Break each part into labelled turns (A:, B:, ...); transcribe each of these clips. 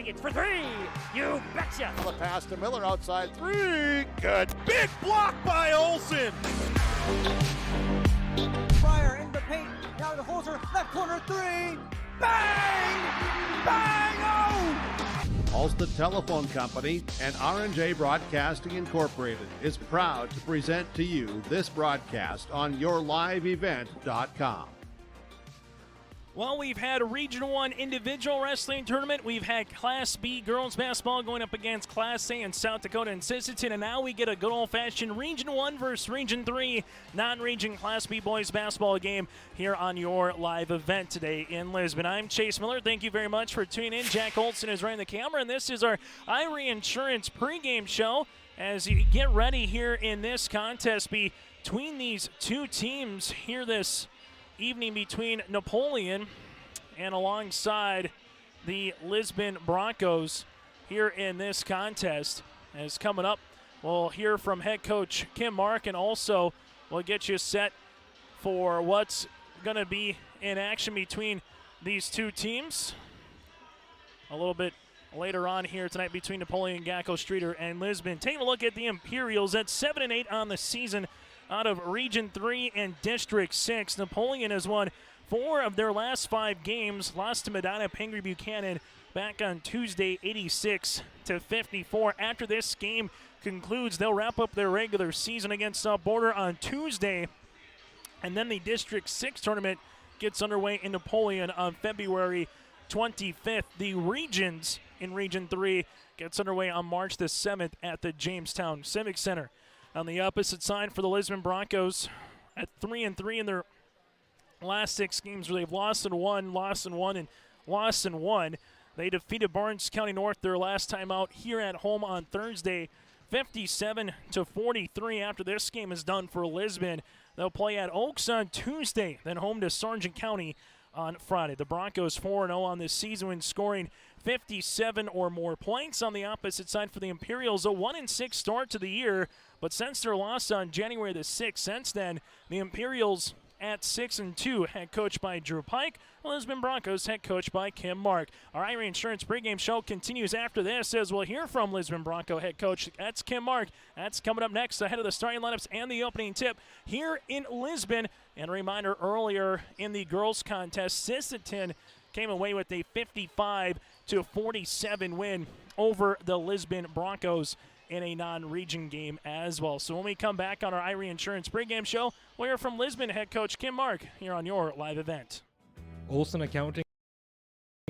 A: take it for three. You betcha.
B: The pass to Miller outside three. Good.
C: Big block by Olson.
D: Fryer in the paint. Now to Holzer. Left corner three. Bang! Bang! Oh!
B: Ulster Telephone Company and R&J Broadcasting Incorporated is proud to present to you this broadcast on yourliveevent.com.
E: Well, we've had a Region 1 individual wrestling tournament. We've had Class B girls basketball going up against Class A in South Dakota and Sisseton. And now we get a good old-fashioned Region 1 versus Region 3 non-region Class B boys basketball game here on your live event today in Lisbon. I'm Chase Miller. Thank you very much for tuning in. Jack Olson is running the camera, and this is our Irie Insurance pregame show as you get ready here in this contest between these two teams here this evening between Napoleon and alongside the Lisbon Broncos here in this contest. As coming up, we'll hear from head coach Kim Mark, and also we'll get you set for what's going to be in action between these two teams a little bit later on here tonight between Napoleon, Gackle, Streeter, and Lisbon. Taking a look at the Imperials at 7-8 on the season. Out of Region 3 and District 6, Napoleon has won 4 of their last 5 games, lost to Medina Pingree Buchanan back on Tuesday, 86-54. After this game concludes, they'll wrap up their regular season against South Border on Tuesday, and then the District 6 tournament gets underway in Napoleon on February 25th. The regions in Region 3 gets underway on March the 7th at the Jamestown Civic Center. On the opposite side for the Lisbon Broncos at 3-3 in their last 6 games where they've lost in 1, lost in 1, and lost in 1. They defeated Barnes County North their last time out here at home on Thursday, 57-43. After this game is done for Lisbon, they'll play at Oaks on Tuesday, then home to Sargent County on Friday. The Broncos 4-0 on this season when scoring 57 or more points. On the opposite side for the Imperials, a 1-6 start to the year, but since their loss on January the 6th, since then, the Imperials at 6-2, head coached by Drew Pike. Lisbon Broncos, head coached by Kim Mark. Our Irie Insurance pregame show continues after this as we'll hear from Lisbon Bronco head coach. That's Kim Mark. That's coming up next ahead of the starting lineups and the opening tip here in Lisbon. And a reminder, earlier in the girls contest, Sisseton came away with a 55-47 win over the Lisbon Broncos in a non-region game as well. So when we come back on our Irie Insurance pregame show, we'll hear from Lisbon head coach Kim Mark here on your live event.
F: Olson Accounting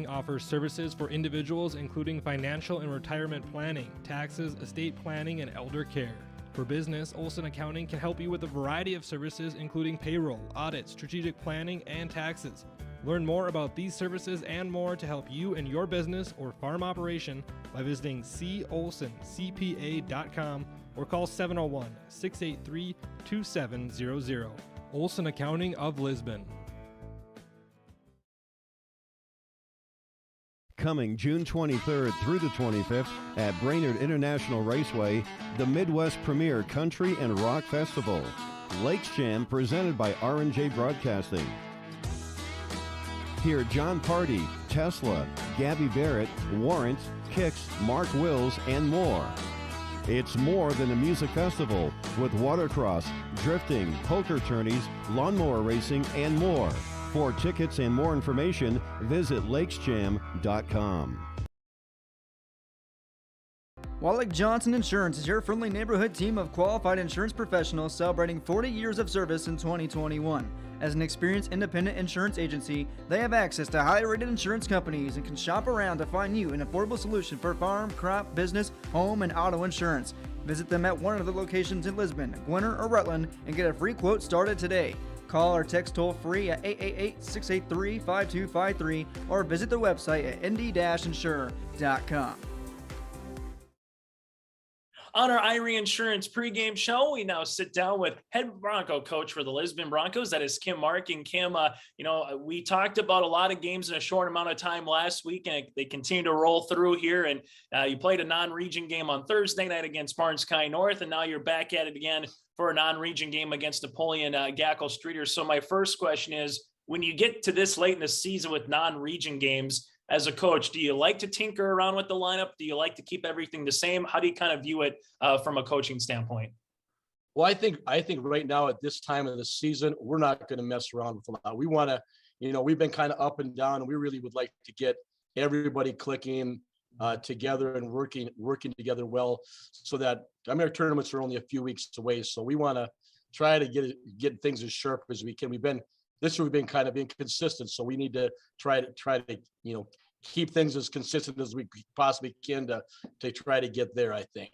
F: offers services for individuals including financial and retirement planning, taxes, estate planning, and elder care. For business, Olson Accounting can help you with a variety of services including payroll, audit, strategic planning, and taxes. Learn more about these services and more to help you in your business or farm operation by visiting colsoncpa.com or call 701-683-2700. Olson Accounting of Lisbon.
G: Coming June 23rd through the 25th at Brainerd International Raceway, the Midwest Premier Country and Rock Festival. Lakes Jam presented by R&J Broadcasting. Hear John Party, Tesla, Gabby Barrett, Warrant, Kicks, Mark Wills, and more. It's more than a music festival with watercross, drifting, poker tourneys, lawnmower racing, and more. For tickets and more information, visit lakesjam.com.
D: Wallach Johnson Insurance is your friendly neighborhood team of qualified insurance professionals celebrating 40 years of service in 2021. As an experienced independent insurance agency, they have access to highly rated insurance companies and can shop around to find you an affordable solution for farm, crop, business, home, and auto insurance. Visit them at one of the locations in Lisbon, Gwinnett, or Rutland and get a free quote started today. Call or text toll-free at 888-683-5253 or visit the website at nd-insurer.com.
E: On our Irie Insurance pregame show, we now sit down with head Bronco coach for the Lisbon Broncos. That is Kim Mark. And Kim, we talked about a lot of games in a short amount of time last week, and they continue to roll through here. And you played a non-region game on Thursday night against Barnes County North, and now you're back at it again for a non-region game against Napoleon Gackle Streeter. So my first question is, when you get to this late in the season with non-region games, as a coach, do you like to tinker around with the lineup? Do you like to keep everything the same? How do you kind of view it from a coaching standpoint?
H: Well, I think right now at this time of the season, we're not going to mess around with a lot. We want to, we've been kind of up and down, and we really would like to get everybody clicking together and working together well, so that our tournaments are only a few weeks away. So we want to try to get things as sharp as we can. We've been kind of inconsistent, so we need to try to keep things as consistent as we possibly can to try to get there, I think.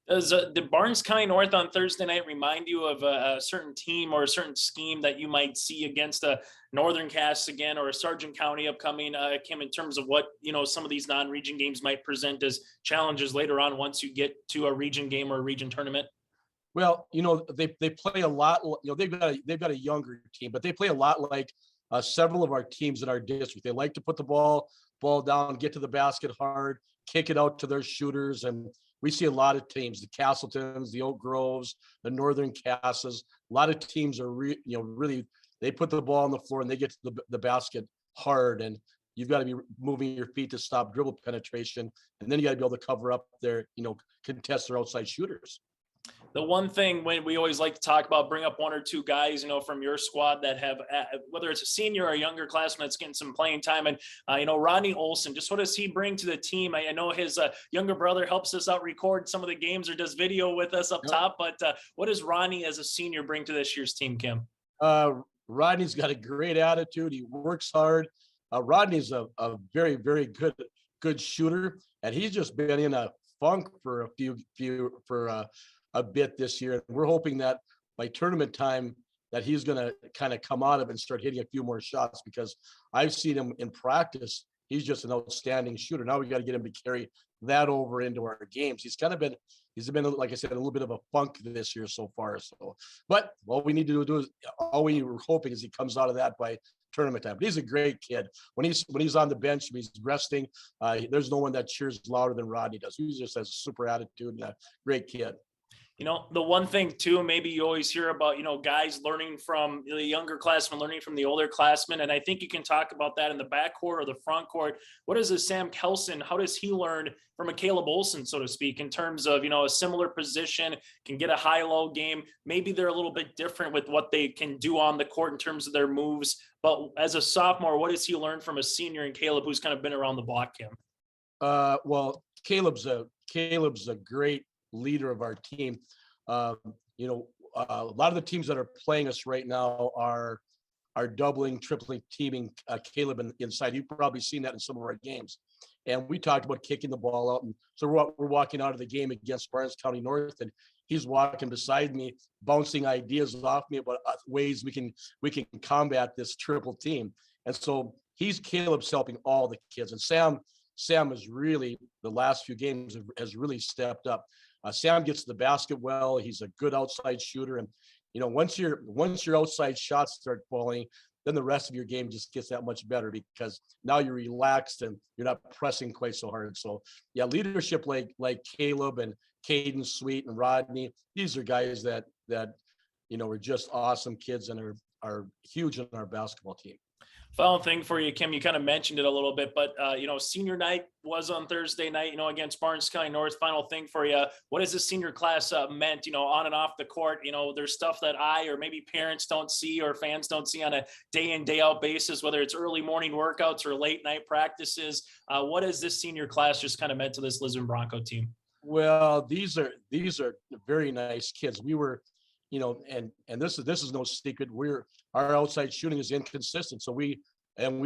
E: Does the Barnes County North on Thursday night remind you of a certain team or a certain scheme that you might see against a Northern Cass again, or a Sargent County upcoming, Kim, in terms of what, some of these non-region games might present as challenges later on once you get to a region game or a region tournament?
H: Well, they play a lot, they've got a younger team, but they play a lot like several of our teams in our district. They like to put the ball down, get to the basket hard, kick it out to their shooters. And we see a lot of teams, the Castletons, the Oak Groves, the Northern Casses. A lot of teams are really, they put the ball on the floor and they get to the basket hard. And you've got to be moving your feet to stop dribble penetration. And then you got to be able to cover up their, contest their outside shooters. The one thing when we always like to talk about, bring up one or two guys, from your squad that have, whether it's a senior or a younger classman that's getting some playing time. And, Ronnie Olson, just what does he bring to the team? I know his younger brother helps us out record some of the games or does video with us up top. But what does Ronnie as a senior bring to this year's team, Kim? Rodney's got a great attitude. He works hard. Rodney's a very, very good shooter. And he's just been in a funk for a bit this year. We're hoping that by tournament time that he's going to kind of come out of and start hitting a few more shots, because I've seen him in practice. He's just an outstanding shooter. Now we got to get him to carry that over into our games. He's been, like I said, a little bit of a funk this year so far. So, but all we need to do is, all we were hoping is he comes out of that by tournament time. But he's a great kid. When he's on the bench, when he's resting, there's no one that cheers louder than Rodney does. He just has a super attitude and a great kid. The one thing too, maybe you always hear about, guys learning from the younger classmen, learning from the older classmen. And I think you can talk about that in the backcourt or the front court. What is a Sam Kelson? How does he learn from a Caleb Olson, so to speak, in terms of, a similar position, can get a high-low game? Maybe they're a little bit different with what they can do on the court in terms of their moves. But as a sophomore, what does he learn from a senior in Caleb, who's kind of been around the block, Kim? Well, Caleb's a great leader of our team. A lot of the teams that are playing us right now are doubling, tripling, teaming Caleb inside. You've probably seen that in some of our games. And we talked about kicking the ball out. And so we're walking out of the game against Barnes County North, and he's walking beside me, bouncing ideas off me about ways we can combat this triple team. And so Caleb's helping all the kids. And Sam is really, the last few games has really stepped up. Sam gets the basket well. He's a good outside shooter. And, once your outside shots start falling, then the rest of your game just gets that much better, because now you're relaxed and you're not pressing quite so hard. So yeah, leadership like Caleb and Caden Sweet and Rodney, these are guys that are just awesome kids and are huge in our basketball team. Final thing for you, Kim, you kind of mentioned it a little bit, but, senior night was on Thursday night, against Barnes County North. Final thing for you, what has the senior class meant, on and off the court? There's stuff that I or maybe parents don't see or fans don't see on a day in, day out basis, whether it's early morning workouts or late night practices. What has this senior class just kind of meant to this Lisbon Bronco team? Well, these are very nice kids. We were, and this is no secret. Our outside shooting is inconsistent. So we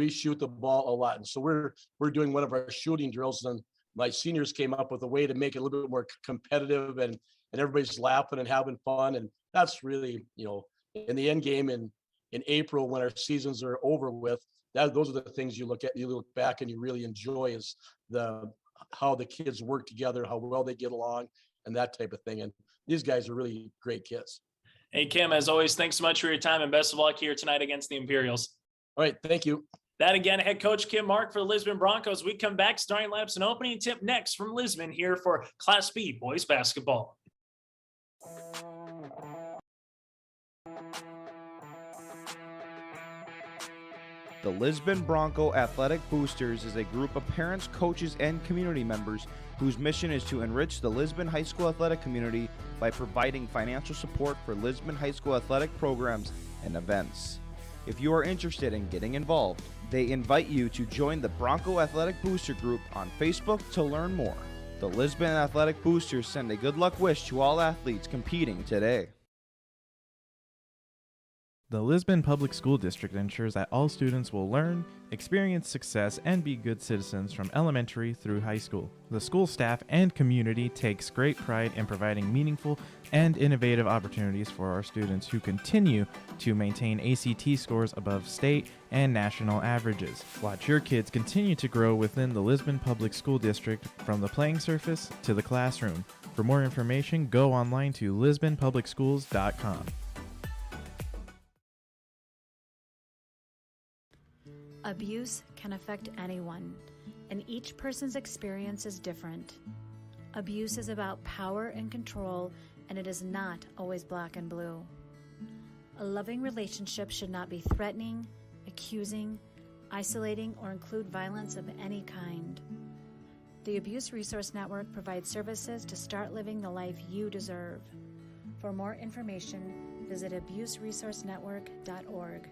H: shoot the ball a lot. And so we're doing one of our shooting drills, and my seniors came up with a way to make it a little bit more competitive, and everybody's laughing and having fun. And that's really, in the end game in April, when our seasons are over with, those are the things you look back and you really enjoy, is how the kids work together, how well they get along, and that type of thing. And these guys are really great kids. Hey, Kim, as always, thanks so much for your time and best of luck here tonight against the Imperials. All right, thank you. That again, head coach Kim Mark for the Lisbon Broncos. We come back, starting laps and opening tip next from Lisbon here for Class B boys basketball.
I: The Lisbon Bronco Athletic Boosters is a group of parents, coaches, and community members whose mission is to enrich the Lisbon High School athletic community by providing financial support for Lisbon High School athletic programs and events. If you are interested in getting involved, they invite you to join the Bronco Athletic Booster Group on Facebook to learn more. The Lisbon Athletic Boosters send a good luck wish to all athletes competing today.
J: The Lisbon Public School District ensures that all students will learn, experience success, and be good citizens from elementary through high school. The school staff and community takes great pride in providing meaningful and innovative opportunities for our students who continue to maintain ACT scores above state and national averages. Watch your kids continue to grow within the Lisbon Public School District from the playing surface to the classroom. For more information, go online to lisbonpublicschools.com.
K: Abuse can affect anyone, and each person's experience is different. Abuse is about power and control, and it is not always black and blue. A loving relationship should not be threatening, accusing, isolating, or include violence of any kind. The Abuse Resource Network provides services to start living the life you deserve. For more information, visit abuseresourcenetwork.org.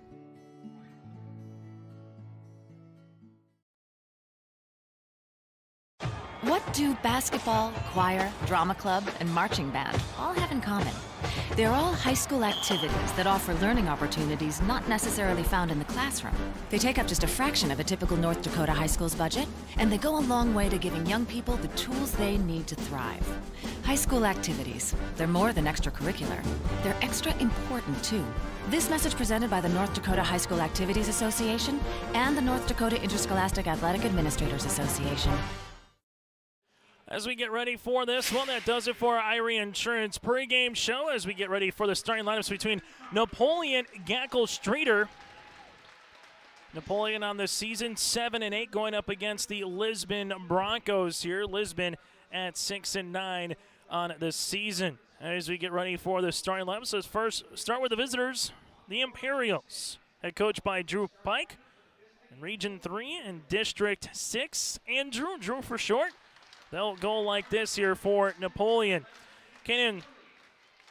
L: What do basketball, choir, drama club, and marching band all have in common? They're all high school activities that offer learning opportunities not necessarily found in the classroom. They take up just a fraction of a typical North Dakota high school's budget, and they go a long way to giving young people the tools they need to thrive. High school activities, they're more than extracurricular. They're extra important, too. This message presented by the North Dakota High School Activities Association and the North Dakota Interscholastic Athletic Administrators Association.
E: As we get ready for this one, that does it for our Irie Insurance pregame show as we get ready for the starting lineups between Napoleon, Gackle, Streeter. Napoleon on the season 7-8 going up against the Lisbon Broncos here. Lisbon at 6-9 on the season. As we get ready for the starting lineups, let's first start with the visitors, the Imperials. Head coach by Drew Pike in Region 3 and District 6. Drew for short. They'll go like this here for Napoleon. Kenan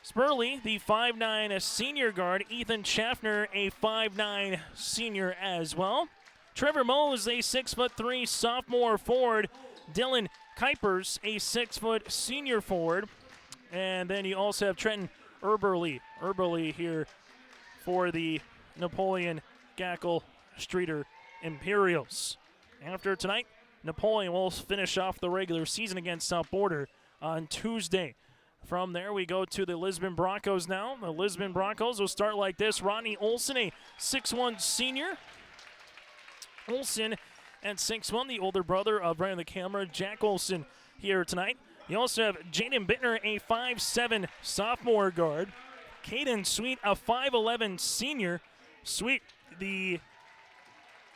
E: Spurley, the 5'9" senior guard. Ethan Schaffner, a 5'9" senior as well. Trevor Mose, a 6'3" sophomore forward. Dylan Kuipers, a 6' senior forward. And then you also have Trenton Erberly here for the Napoleon Gackle Streeter Imperials. After tonight, Napoleon will finish off the regular season against South Border on Tuesday. From there, we go to the Lisbon Broncos now. The Lisbon Broncos will start like this. Ronnie Olson, a 6'1" senior. Olson at 6'1", the older brother of right on the camera, Jack Olson, here tonight. You also have Jaden Bittner, a 5'7" sophomore guard. Caden Sweet, a 5'11" senior. Sweet, the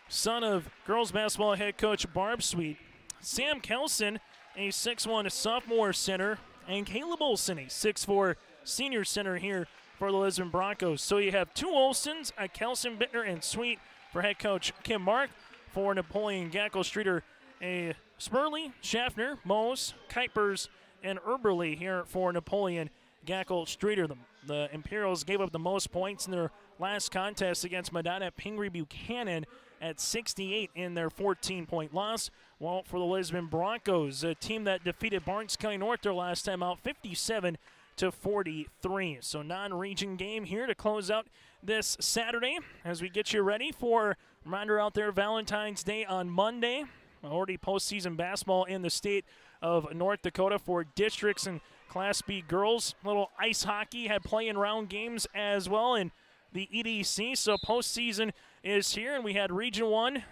E: son of girls basketball head coach Barb Sweet. Sam Kelson, a 6'1" sophomore center. And Caleb Olson, a 6'4" senior center here for the Lisbon Broncos. So you have two Olsons, a Kelson, Bittner, and Sweet for head coach Kim Mark. For Napoleon Gackle Streeter, a Spurley, Schaffner, Mose, Kuipers, and Erberly here for Napoleon Gackle Streeter. The Imperials gave up the most points in their last contest against Medina Pingree Buchanan at 68 in their 14-point loss. Well, for the Lisbon Broncos, a team that defeated Barnes County North their last time out, 57-43. So non-region game here to close out this Saturday as we get you ready for, reminder out there, Valentine's Day on Monday. Already postseason basketball in the state of North Dakota for districts and Class B girls. Little ice hockey had playing round games as well in the EDC. So postseason is here, and we had Region 1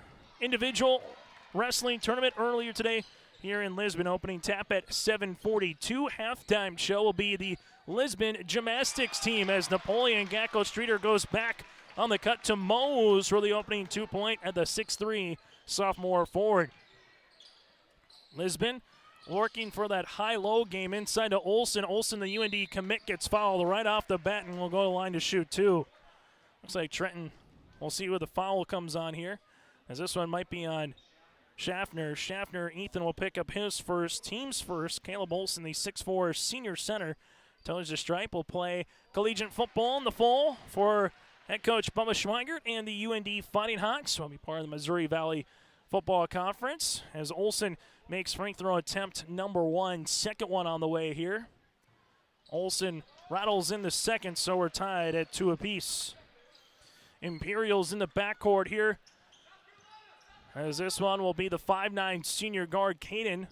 E: individual wrestling tournament earlier today here in Lisbon. Opening tap at 7:42. Halftime show will be the Lisbon Gymnastics team as Napoleon Gackle Streeter goes back on the cut to Mose for the opening 2-point at the 6'3" sophomore forward. Lisbon working for that high-low game inside to Olson. Olson, the UND commit, gets fouled right off the bat and will go to the line to shoot two. Looks like Trenton We'll see where the foul comes on here, as this one might be on Schaffner. Ethan will pick up his first, team's first. Caleb Olson, the 6'4 senior center, toes the stripe, will play collegiate football in the fall for head coach Bubba Schweigert and the UND Fighting Hawks. Will be part of the Missouri Valley Football Conference as Olson makes free throw attempt number 1. Second one on the way here. Olson rattles in the second, so we're tied at 2 apiece. Imperials in the backcourt here, as this one will be the 5'9 senior guard Caden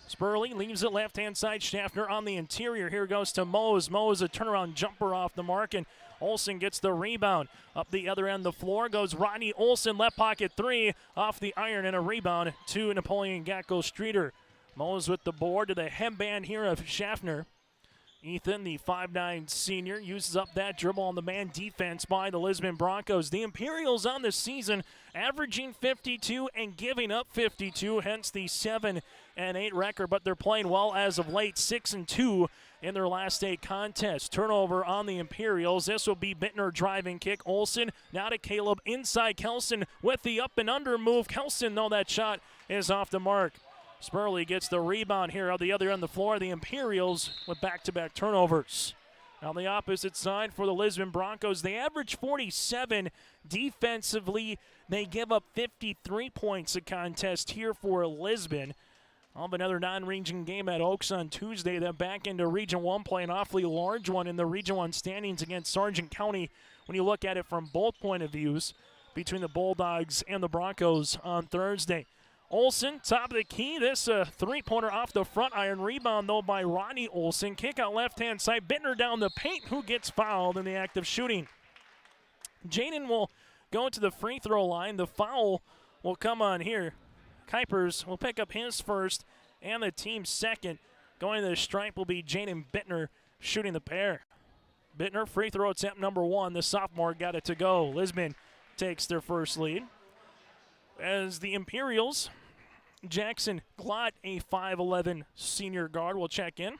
E: Spurley. Leaves it left-hand side. Schaffner on the interior. Here goes to Mose. Mose, a turnaround jumper off the mark, and Olson gets the rebound. Up the other end of the floor goes Ronnie Olson. Left pocket 3 off the iron, and a rebound to Napoleon Gackle Streeter. Mose with the board to the headband here of Schaffner. Ethan, the 5'9 senior, uses up that dribble on the man defense by the Lisbon Broncos. The Imperials on the season averaging 52 and giving up 52, hence the 7-8 record, but they're playing well as of late, 6-2 in their last 8 contests. Turnover on the Imperials. This will be Bittner driving kick. Olson now to Caleb inside. Kelson with the up and under move. Kelson, though, that shot is off the mark. Spurley gets the rebound here on the other end of the floor. The Imperials with back-to-back turnovers. On the opposite side for the Lisbon Broncos, they average 47. Defensively, they give up 53 points a contest here for Lisbon. I'll have another non-region game at Oaks on Tuesday. Then back into Region 1, play an awfully large one in the Region 1 standings against Sargent County when you look at it from both point of views between the Bulldogs and the Broncos on Thursday. Olson, top of the key. This three-pointer off the front iron. Rebound, though, by Ronnie Olson. Kick out left-hand side. Bittner down the paint, who gets fouled in the act of shooting. Jaden will go to the free throw line. The foul will come on here. Kuipers will pick up his first and the team's second. Going to the stripe will be Jaden Bittner shooting the pair. Bittner, free throw attempt number 1. The sophomore got it to go. Lisbon takes their first lead. As the Imperials, Jackson Glott, a 5'11 senior guard, will check in.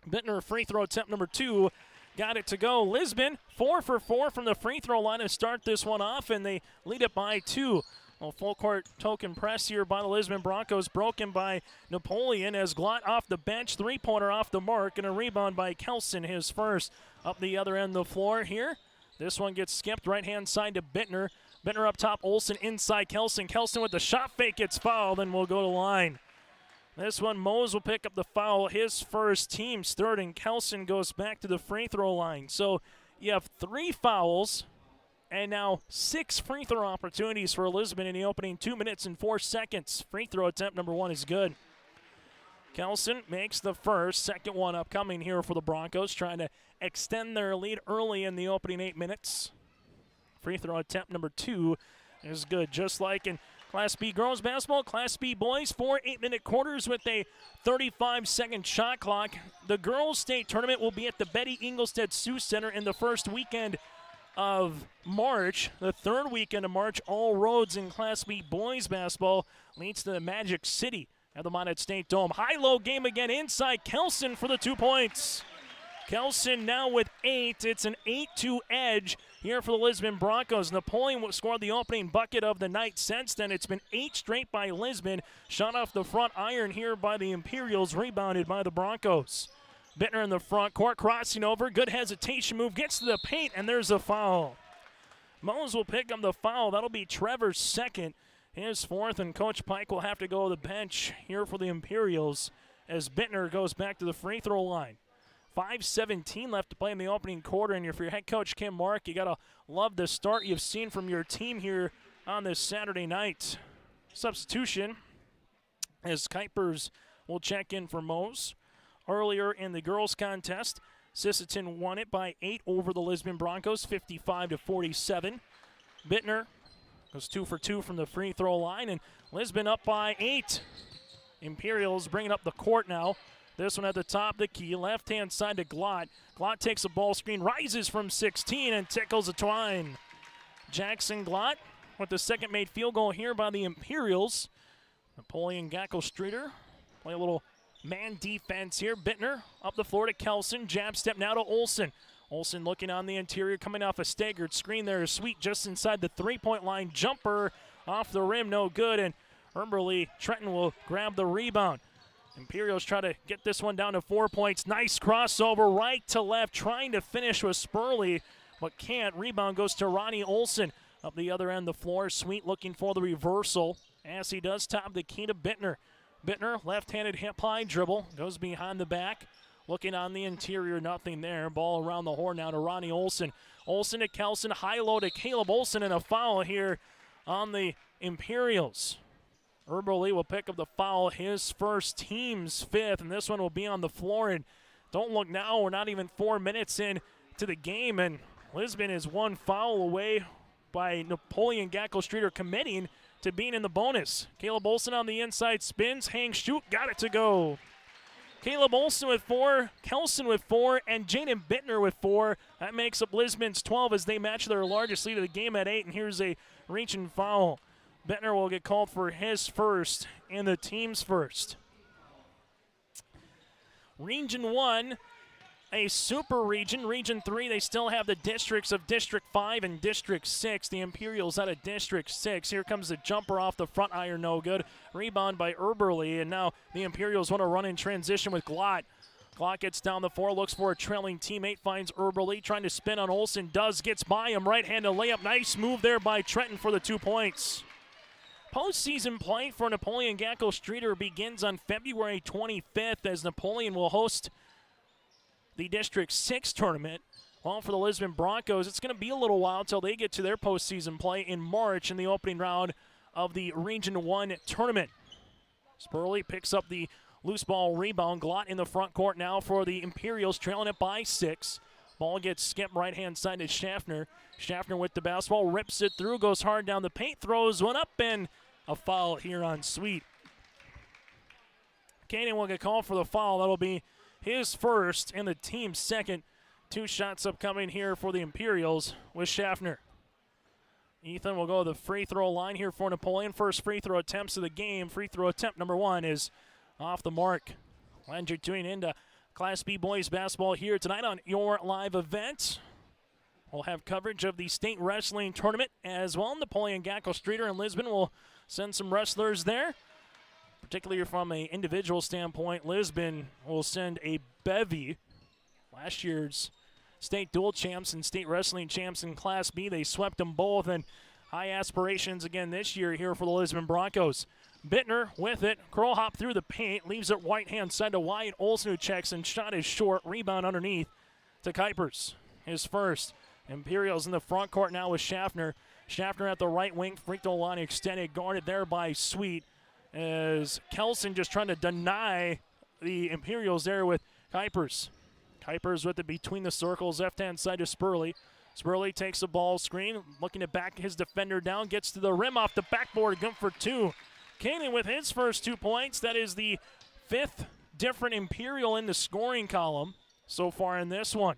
E: Bittner, free throw attempt number 2, got it to go. Lisbon, 4 for 4 from the free throw line to start this one off, and they lead it by 2. Well, full court token press here by the Lisbon Broncos, broken by Napoleon as Glott off the bench, three-pointer off the mark, and a rebound by Kelson, his first. Up the other end of the floor here. This one gets skipped right-hand side to Bittner. Bittner up top, Olson inside Kelson. Kelson with the shot fake gets fouled and will go to line. This one, Mose will pick up the foul, his first, team's third, and Kelson goes back to the free throw line. So you have 3 fouls and now 6 free throw opportunities for Lisbon in the opening 2 minutes and 4 seconds. Free throw attempt number 1 is good. Kelson makes the first, second one upcoming here for the Broncos, trying to extend their lead early in the opening 8 minutes. Free throw attempt number 2 is good. Just like in Class B girls basketball, Class B boys, 4 8-minute quarters with a 35-second shot clock. The girls' state tournament will be at the Betty Engelstead Sioux Center in the first weekend of March. The third weekend of March, all roads in Class B boys basketball leads to the Magic City at the Monet State Dome. High-low game again inside. Kelson for the 2 points. Kelson now with 8. It's an 8-2 edge here for the Lisbon Broncos. Napoleon scored the opening bucket of the night. Since then, it's been 8 straight by Lisbon. Shot off the front iron here by the Imperials, rebounded by the Broncos. Bittner in the front court, crossing over. Good hesitation move, gets to the paint, and there's a foul. Mose will pick up the foul. That'll be Trevor's second, his fourth, and Coach Pike will have to go to the bench here for the Imperials as Bittner goes back to the free throw line. 5:17 left to play in the opening quarter, and if you're head coach Kim Mark, you got to love the start you've seen from your team here on this Saturday night. Substitution as Kuipers will check in for Mose. Earlier in the girls' contest, Sisseton won it by 8 over the Lisbon Broncos, 55-47. Bittner goes 2 for 2 from the free throw line, and Lisbon up by 8. Imperials bringing up the court now. This one at the top of the key, left-hand side to Glott. Glott takes a ball screen, rises from 16, and tickles a twine. Jackson Glott with the second made field goal here by the Imperials. Napoleon Gackle Streeter play a little man defense here. Bittner up the floor to Kelson. Jab step now to Olson. Olson looking on the interior, coming off a staggered screen there. Sweet just inside the three-point line. Jumper off the rim, no good. And Eberly Trenton will grab the rebound. Imperials try to get this one down to 4 points. Nice crossover right to left, trying to finish with Spurley, but can't. Rebound goes to Ronnie Olson. Up the other end of the floor, Sweet looking for the reversal as he does top the key to Bittner. Bittner, left-handed hip-high dribble, goes behind the back. Looking on the interior, nothing there. Ball around the horn now to Ronnie Olson. Olson to Kelson, high-low to Caleb Olson, and a foul here on the Imperials. Eberly will pick up the foul, his first, team's fifth, and this one will be on the floor. And don't look now, we're not even 4 minutes in to the game, and Lisbon is one foul away by Napoleon Gackle Streeter committing to being in the bonus. Caleb Olson on the inside, spins, hangs, shoot, got it to go. Caleb Olson with 4, Kelson with 4, and Jaden Bittner with 4. That makes up Lisbon's 12 as they match their largest lead of the game at 8, and here's a reaching foul. Bittner will get called for his first and the team's first. Region 1, a super region. Region 3, they still have the districts of District 5 and District 6. The Imperials out of District 6. Here comes the jumper off the front iron, no good. Rebound by Eberly, and now the Imperials want to run in transition with Glott. Glott gets down the floor, looks for a trailing teammate, finds Eberly, trying to spin on Olson, gets by him, right-handed layup. Nice move there by Trenton for the 2 points. Postseason play for Napoleon Gackle Streeter begins on February 25th as Napoleon will host the District 6 tournament. Well, for the Lisbon Broncos, it's going to be a little while until they get to their postseason play in March in the opening round of the Region 1 tournament. Spurley picks up the loose ball rebound. Glott in the front court now for the Imperials, trailing it by 6. Ball gets skipped right-hand side to Schaffner. Schaffner with the basketball, rips it through, goes hard down the paint, throws one up, and a foul here on Sweet. Kanan will get called for the foul. That'll be his first and the team's second. 2 shots upcoming here for the Imperials with Schaffner. Ethan will go to the free throw line here for Napoleon. First free throw attempts of the game. Free throw attempt number 1 is off the mark. Glad you're tuning into Class B boys basketball here tonight on your live event. We'll have coverage of the state wrestling tournament as well. Napoleon Gackle Streeter and Lisbon will send some wrestlers there. Particularly from an individual standpoint, Lisbon will send a bevy. Last year's state dual champs and state wrestling champs in Class B, they swept them both, and high aspirations again this year here for the Lisbon Broncos. Bittner with it, curl hop through the paint, leaves it right-hand side to Wyatt Olson, who checks and shot is short. Rebound underneath to Kuipers, his first. Imperials in the front court now with Schaffner. Schaffner at the right wing, free throw line extended, guarded there by Sweet. As Kelson just trying to deny the Imperials there with Kuipers. Kuipers with it between the circles, left-hand side to Spurley. Spurley takes the ball screen, looking to back his defender down, gets to the rim off the backboard, good for 2. Kanan with his first 2 points. That is the 5th different Imperial in the scoring column so far in this one.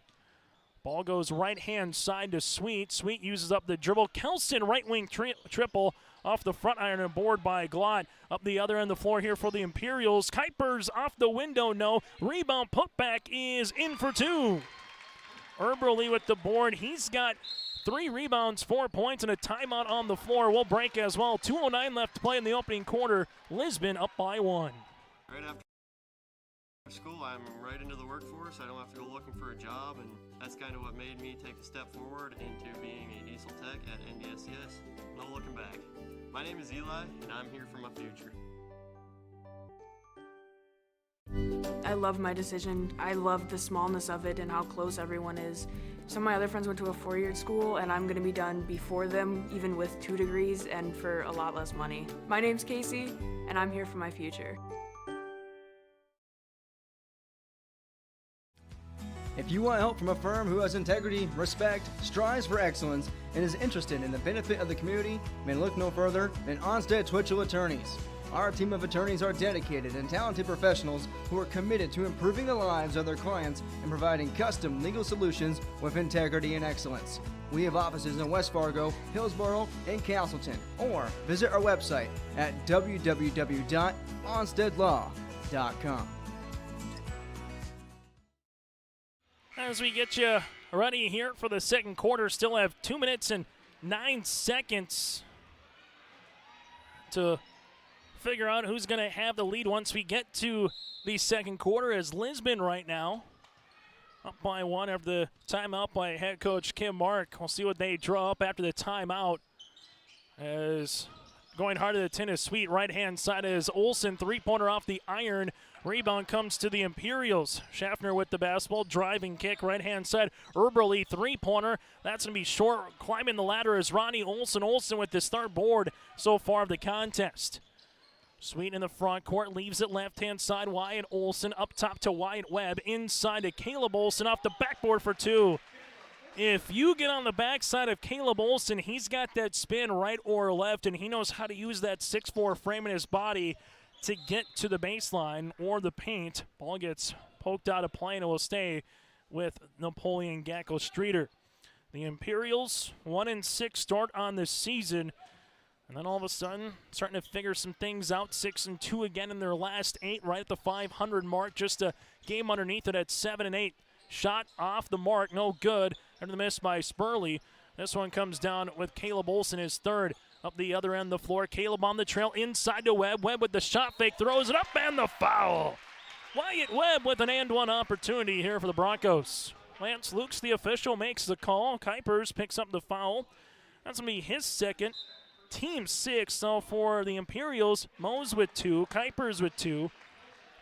E: Ball goes right-hand side to Sweet. Sweet uses up the dribble. Kelson right wing triple off the front iron and board by Glott. Up the other end of the floor here for the Imperials. Kuipers off the window, no. Rebound putback is in for 2. Eberly with the board. He's got 3 rebounds, 4 points, and a timeout on the floor. We'll break as well. 2:09 left to play in the opening quarter. Lisbon up by 1.
M: Right after school, I'm right into the workforce. I don't have to go looking for a job, and that's kind of what made me take a step forward into being a diesel tech at NDSCS. No looking back. My name is Eli, and I'm here for my future.
N: I love my decision. I love the smallness of it and how close everyone is. Some of my other friends went to a 4-year school, and I'm going to be done before them, even with 2 degrees and for a lot less money. My name's Casey, and I'm here for my future.
D: If you want help from a firm who has integrity, respect, strives for excellence, and is interested in the benefit of the community, then look no further than Onstead Twitchell Attorneys. Our team of attorneys are dedicated and talented professionals who are committed to improving the lives of their clients and providing custom legal solutions with integrity and excellence. We have offices in West Fargo, Hillsborough, and Castleton, or visit our website at www.onsteadlaw.com.
E: As we get you ready here for the second quarter. Still have 2 minutes and 9 seconds to figure out who's going to have the lead once we get to the second quarter, as Lisbon right now up by 1 after the timeout by head coach Kim Mark. We'll see what they draw up after the timeout. As going hard to the tin is Sweet. Right-hand side is Olson. Three-pointer off the iron. Rebound comes to the Imperials. Schaffner with the basketball. Driving kick. Right-hand side. Eberle, three-pointer. That's going to be short. Climbing the ladder is Ronnie Olson. Olson with his third board so far of the contest. Sweet in the front court, leaves it left-hand side. Wyatt Olson up top to Wyatt Webb. Inside to Caleb Olson off the backboard for 2. If you get on the backside of Caleb Olson, he's got that spin right or left, and he knows how to use that 6'4" frame in his body to get to the baseline or the paint. Ball gets poked out of play, and it will stay with Napoleon Gackle Streeter. The Imperials, 1-6 start on the season. And then all of a sudden, starting to figure some things out. 6-2 again in their last 8, right at the 500 mark. Just a game underneath it at 7-8. Shot off the mark, no good. Under the miss by Spurley. This one comes down with Caleb Olson, his third. Up the other end of the floor, Caleb on the trail, inside to Webb. Webb with the shot fake, throws it up, and the foul. Wyatt Webb with an and-one opportunity here for the Broncos. Lance Lukes, the official, makes the call. Kuipers picks up the foul. That's going to be his second. Team 6, so for the Imperials, Mose with 2, Kuipers with 2.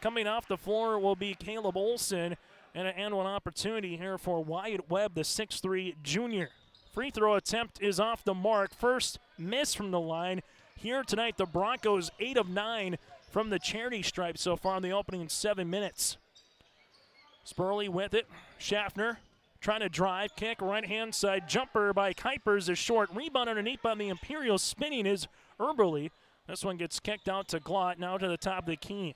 E: Coming off the floor will be Caleb Olson, and an and-one opportunity here for Wyatt Webb, the 6'3" junior. Free throw attempt is off the mark. First miss from the line. Here tonight, the Broncos 8 of 9 from the charity stripe so far in the opening 7 minutes. Spurley with it. Schaffner trying to drive, kick, right-hand side. Jumper by Kuipers is short. Rebound underneath by the Imperials. Spinning is Eberle. This one gets kicked out to Glott, now to the top of the key.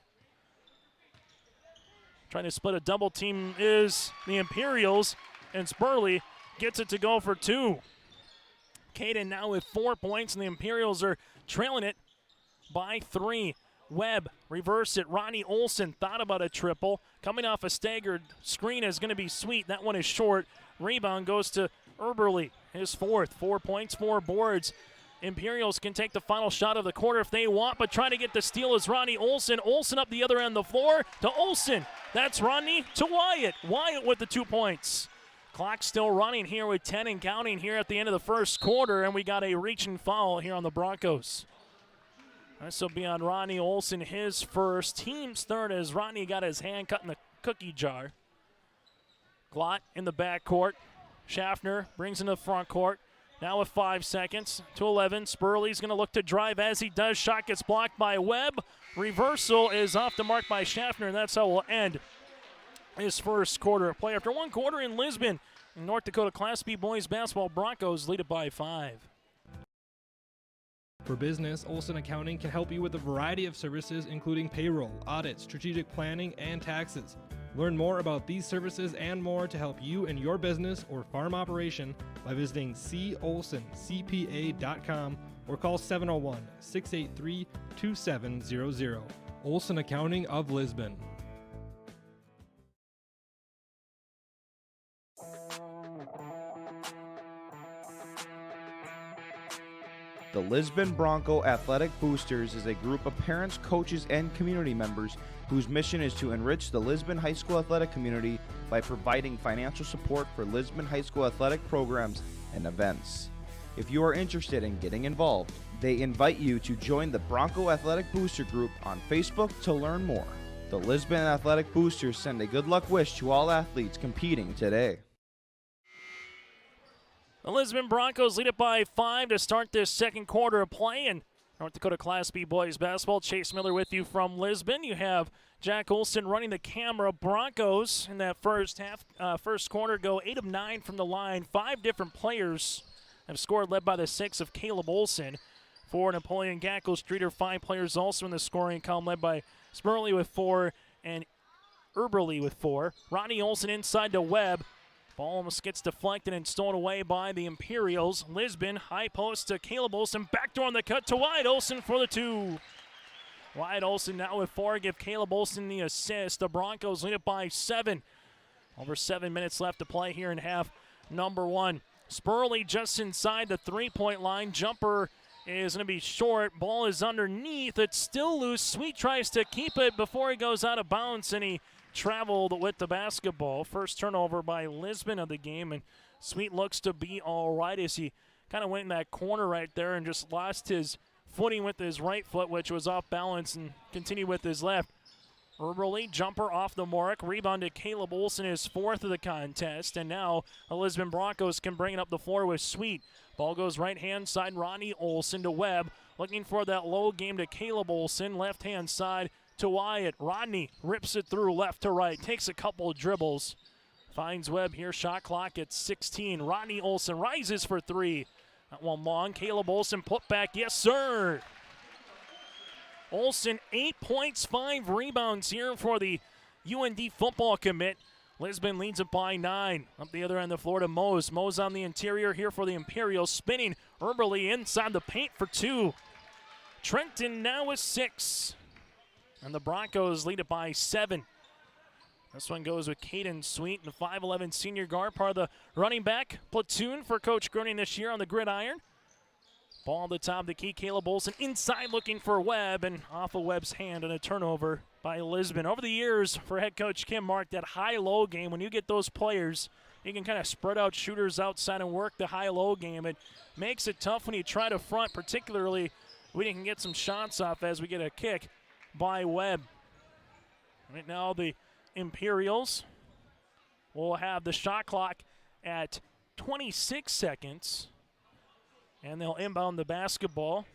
E: Trying to split a double team is the Imperials, and Spurley gets it to go for 2. Caden now with 4 points, and the Imperials are trailing it by 3. Webb, reverse it. Ronnie Olson thought about a triple. Coming off a staggered screen is going to be Sweet. That one is short. Rebound goes to Eberle, his fourth. 4 points, 4 boards. Imperials can take the final shot of the quarter if they want, but trying to get the steal is Ronnie Olson. Olson up the other end of the floor to Olson. That's Ronnie to Wyatt. Wyatt with the 2 points. Clock still running here with 10 and counting here at the end of the first quarter, and we got a reaching foul here on the Broncos. This will be on Ronnie Olson, his first. Team's third as Ronnie got his hand cut in the cookie jar. Glott in the backcourt. Schaffner brings in the front court. Now with 5 seconds to 11. Spurley's going to look to drive as he does. Shot gets blocked by Webb. Reversal is off the mark by Schaffner, and that's how we'll end his first quarter of play. After 1 quarter in Lisbon, North Dakota Class B boys basketball Broncos lead it by 5.
F: For business, Olson Accounting can help you with a variety of services, including payroll, audit, strategic planning, and taxes. Learn more about these services and more to help you in your business or farm operation by visiting colsoncpa.com or call 701-683-2700. Olson Accounting of Lisbon.
I: The Lisbon Bronco Athletic Boosters is a group of parents, coaches, and community members whose mission is to enrich the Lisbon High School athletic community by providing financial support for Lisbon High School athletic programs and events. If you are interested in getting involved, they invite you to join the Bronco Athletic Booster Group on Facebook to learn more. The Lisbon Athletic Boosters send a good luck wish to all athletes competing today.
E: The Lisbon Broncos lead it by 5 to start this second quarter of play. And North Dakota Class B boys basketball. Chase Miller with you from Lisbon. You have Jack Olson running the camera. Broncos in that first quarter go 8 of 9 from the line. 5 different players have scored, led by the 6 of Caleb Olson. For Napoleon Gackle Streeter, 5 players also in the scoring column, led by Spurley with 4 and Eberle with 4. Ronnie Olson inside to Webb. Ball almost gets deflected and stolen away by the Imperials. Lisbon, high post to Caleb Olson. Backdoor on the cut to Wyatt Olson for the 2. Wyatt Olson now with 4. Give Caleb Olson the assist. The Broncos lead it by 7. Over 7 minutes left to play here in half number one. Spurley just inside the three-point line. Jumper is going to be short. Ball is underneath. It's still loose. Sweet tries to keep it before he goes out of bounds, and he traveled with the basketball. First turnover by Lisbon of the game, and Sweet looks to be all right as he kind of went in that corner right there and just lost his footing with his right foot, which was off balance, and continued with his left. Early jumper off the mark. Rebound to Caleb Olson, his fourth of the contest. And now the Lisbon Broncos can bring it up the floor with Sweet. Ball goes right-hand side. Ronnie Olson to Webb. Looking for that low game to Caleb Olson. Left-hand side to Wyatt. Rodney rips it through left to right. Takes a couple of dribbles. Finds Webb here. Shot clock at 16. Ronnie Olson rises for three. That one long. Caleb Olson put back. Yes, sir. Olson, 8 points, 5 rebounds here for the UND football commit. Lisbon leads it by 9. Up the other end of the floor to Mose. Mose on the interior here for the Imperials. Spinning Early inside the paint for 2. Trenton now with 6. And the Broncos lead it by 7. This one goes with Caden Sweet, the 5'11 senior guard, part of the running back platoon for Coach Groening this year on the gridiron. Ball at the top of the key, Caleb Olson inside looking for Webb, and off of Webb's hand and a turnover by Lisbon. Over the years for head coach Kim Mark, that high-low game, when you get those players, you can kind of spread out shooters outside and work the high-low game. It makes it tough when you try to front, particularly we can get some shots off as we get a kick by Webb. Right now the Imperials will have the shot clock at 26 seconds. And they'll inbound the basketball.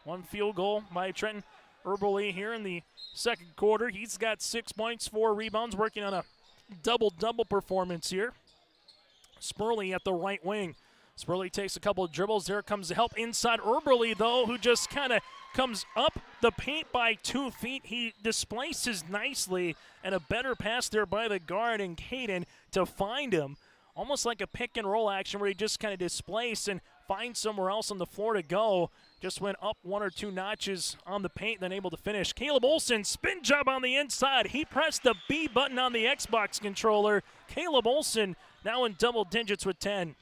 E: One field goal by Trenton Early here in the second quarter. He's got 6 points, 4 rebounds, working on a double-double performance here. Spurley at the right wing. Spurley takes a couple of dribbles. There comes the help inside. Early, though, who just kind of comes up the paint by 2 feet. He displaces nicely, and a better pass there by the guard and Caden to find him. Almost like a pick-and-roll action where he just kind of displaced and finds somewhere else on the floor to go. Just went up 1 or 2 notches on the paint, then able to finish. Caleb Olson, spin job on the inside. He pressed the B button on the Xbox controller. Caleb Olson now in double digits with 10.